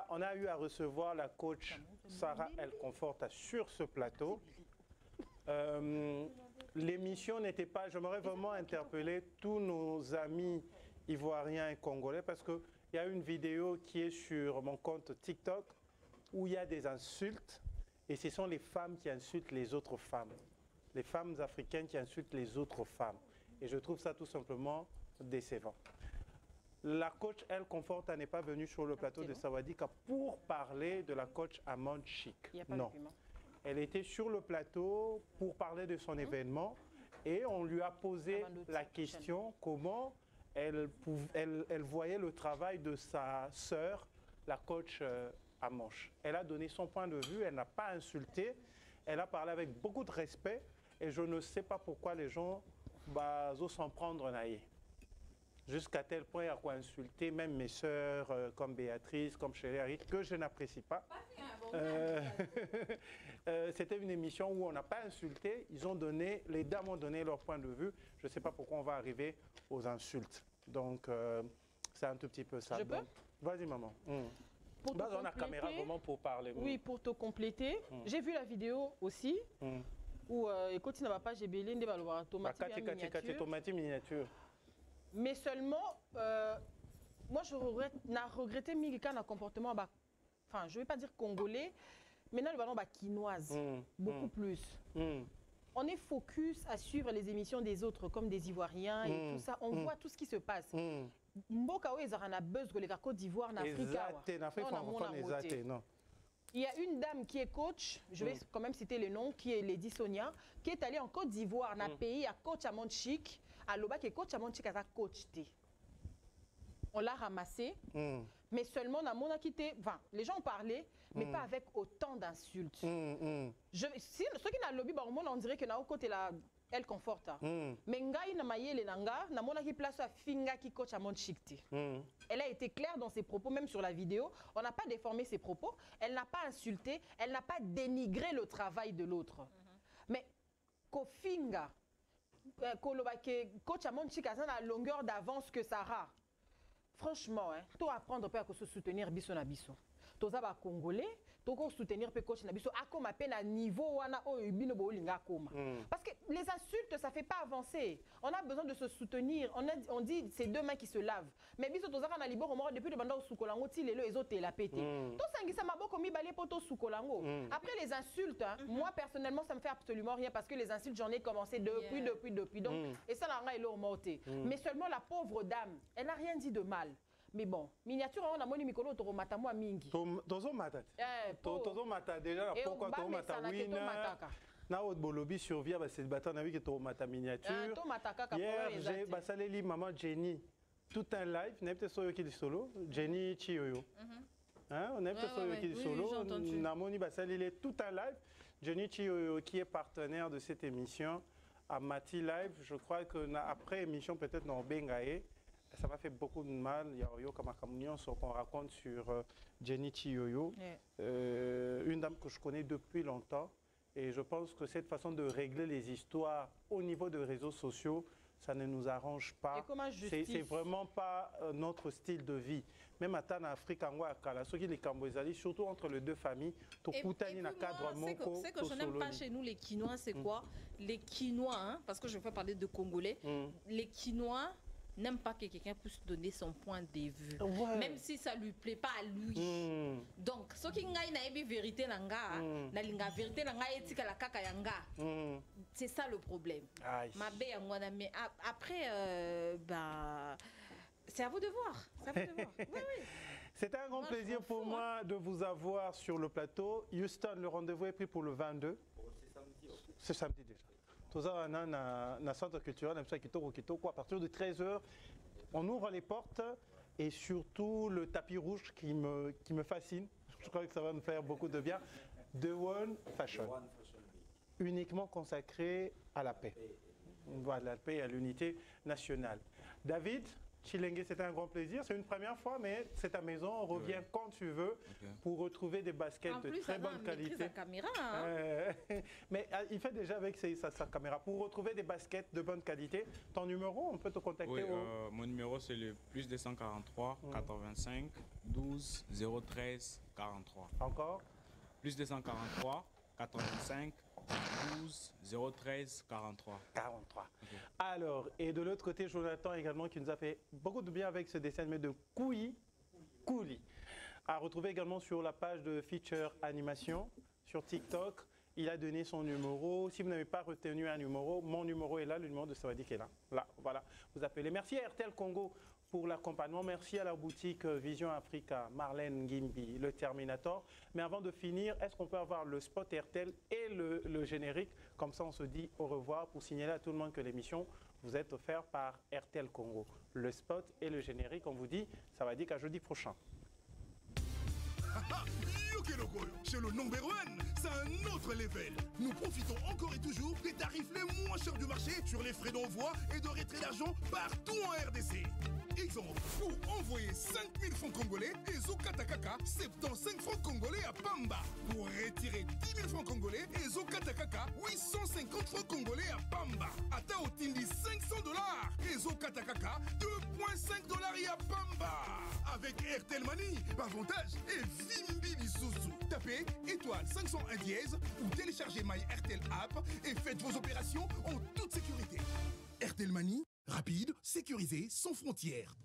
On a eu à recevoir la coach Sarah El Conforta sur ce plateau. L'émission n'était pas, j'aimerais vraiment interpeller tous nos amis ivoiriens et congolais parce qu'il y a une vidéo qui est sur mon compte TikTok où il y a des insultes et ce sont les femmes qui insultent les autres femmes. Les femmes africaines qui insultent les autres femmes. Et je trouve ça tout simplement décevant. La coach El Conforta n'est pas venue sur le plateau de Sawadika pour parler de la coach Amon Chic. Non. Elle était sur le plateau pour parler de son événement et on lui a posé la question comment elle voyait le travail de sa sœur, la coach Amanche. Elle a donné son point de vue, elle n'a pas insulté, elle a parlé avec beaucoup de respect et je ne sais pas pourquoi les gens osent s'en prendre naïe. Jusqu'à tel point, il y a quoi insulter, même mes sœurs comme Béatrice, comme Chéri, que je n'apprécie pas. C'était une émission où on n'a pas insulté, les dames ont donné leur point de vue. Je ne sais pas pourquoi on va arriver aux insultes. Donc, c'est un tout petit peu ça. Je peux? Vas-y, maman. Pour te on a la caméra vraiment pour parler. Oui, pour te compléter. J'ai vu la vidéo aussi. Où, écoute, tu n'as pas j'ai belé, tomate miniature. Mais seulement, moi, je regretté Milika dans comportement, enfin, je ne vais pas dire congolais, mais dans le ballon quinoise, beaucoup plus. On est focus à suivre les émissions des autres, comme des Ivoiriens et tout ça. On voit tout ce qui se passe. Mboka ils ont besoin de la Côte d'Ivoire, en Afrique. Il y a une dame qui est coach, je vais quand même citer le nom, qui est Lady Sonia, qui est allée en Côte d'Ivoire, dans un pays à coach Amon Chic. À l'Oba, qui est coach Amon Chic, a coach. On l'a ramassé, mais seulement dans mon quitté. Enfin, les gens ont parlé, mais pas avec autant d'insultes. Ceux qui n'ont lobby, on dirait que n'a côté la elle conforte. Mais ngai na mayele nanga, na mona qui place à finga qui coach Amon Chic. Elle a été claire dans ses propos, même sur la vidéo. On n'a pas déformé ses propos. Elle n'a pas insulté, elle n'a pas dénigré le travail de l'autre. Mais Kofinga, coach Amon Chic a la longueur d'avance que Sarah. Franchement, hein, tu apprendre à se soutenir biso na biso. Tu as congolais, tu as soutenir pe coach na biso a comme à peine à niveau wana o bino bo linga koma. Parce que les insultes ça fait pas avancer. On a besoin de se soutenir. On dit c'est deux mains qui se lavent. Mais biso to za na liboro mo depuis le banda au soukolango ti lelo ezote la pété. To sangisa maboko mi balé poto soukolango. Après les insultes, hein, moi personnellement ça me fait absolument rien parce que les insultes j'en ai commencé depuis. Donc et ça n'a rien monté. Mais seulement la pauvre dame, elle n'a rien dit de mal. Mais bon, miniature on a moni mikolo to mata moi mingi. Tozo mata. Tozo mata déjà pourquoi to mata wina. Na haute bolobi survie ba cette bataille na vi que to mata miniature. Hier j'ai basaleli maman Jenny tout un live, n'a peut-être soyo qui solo, Jenny Chioyo. Hein, on a peut-être soyo qui solo, na moni basaleli tout un live, Jenny Chioyo qui est partenaire de cette émission à Mati Live, je crois que après émission peut-être dans Bengae. Ça m'a fait beaucoup de mal. Il y a Oyo Kamakamunion qu'on raconte sur Jenny Chiyoyo, une dame que je connais depuis longtemps. Et je pense que cette façon de régler les histoires au niveau des réseaux sociaux, ça ne nous arrange pas. C'est vraiment pas notre style de vie. Même à Afrique, surtout entre les deux familles, ce que je n'aime pas chez nous, les Quinois, c'est quoi? Les Quinois, hein, parce que je vais parler de Congolais, les Quinois n'aiment pas que quelqu'un puisse donner son point de vue, même si ça lui plaît pas à lui. Donc, ce qui est vérité, c'est ça le problème. Mais après, c'est à vous de voir. C'est un grand plaisir pour moi de vous avoir sur le plateau. Houston, le rendez-vous est pris pour le 22. C'est samedi déjà. Tout ça, on a un centre culturel, à partir de 13h, on ouvre les portes et surtout le tapis rouge qui me fascine. Je crois que ça va nous faire beaucoup de bien. The One Fashion, uniquement consacré à la paix. Voilà, la paix et à l'unité nationale. David Chilenge, c'était un grand plaisir. C'est une première fois, mais c'est ta maison. On revient quand tu veux pour retrouver des baskets de très bonne qualité. Sa caméra, hein. Mais il fait déjà avec sa caméra. Pour retrouver des baskets de bonne qualité, ton numéro, on peut te contacter mon numéro, c'est le plus 243 85 12 013 43. Encore Plus 243 85 12 013 43. 43. Okay. Alors, et de l'autre côté, Jonathan également qui nous a fait beaucoup de bien avec ce dessin animé de Kouli, à retrouver également sur la page de Feature Animation sur TikTok. Il a donné son numéro. Si vous n'avez pas retenu un numéro, mon numéro est là, le numéro de Sawadik est là. Là, voilà, vous appelez. Merci à RTL Congo pour l'accompagnement. Merci à la boutique Vision Africa, Marlène Gimbi, le Terminator. Mais avant de finir, est-ce qu'on peut avoir le spot RTL et le générique? Comme ça, on se dit au revoir pour signaler à tout le monde que l'émission vous est offerte par RTL Congo. Le spot et le générique, on vous dit, ça va dire qu'à jeudi prochain. Chez le number one, c'est un autre level. Nous profitons encore et toujours des tarifs les moins chers du marché sur les frais d'envoi et de retrait d'argent partout en RDC. Exemple, pour envoyer 5000 francs congolais et Zokatakaka 75 francs congolais à Pamba. Pour retirer 10 000 francs congolais et Zokatakaka 850 francs congolais à Pamba. Ata Otindi 500 $, et Zokatakaka 2,5 $ à Pamba. Avec Airtel Money, avantage et Vimbi Lisuzu. Tapez étoile 501 dièse ou téléchargez My RTL app et faites vos opérations en toute sécurité. RTL Money, rapide, sécurisé, sans frontières.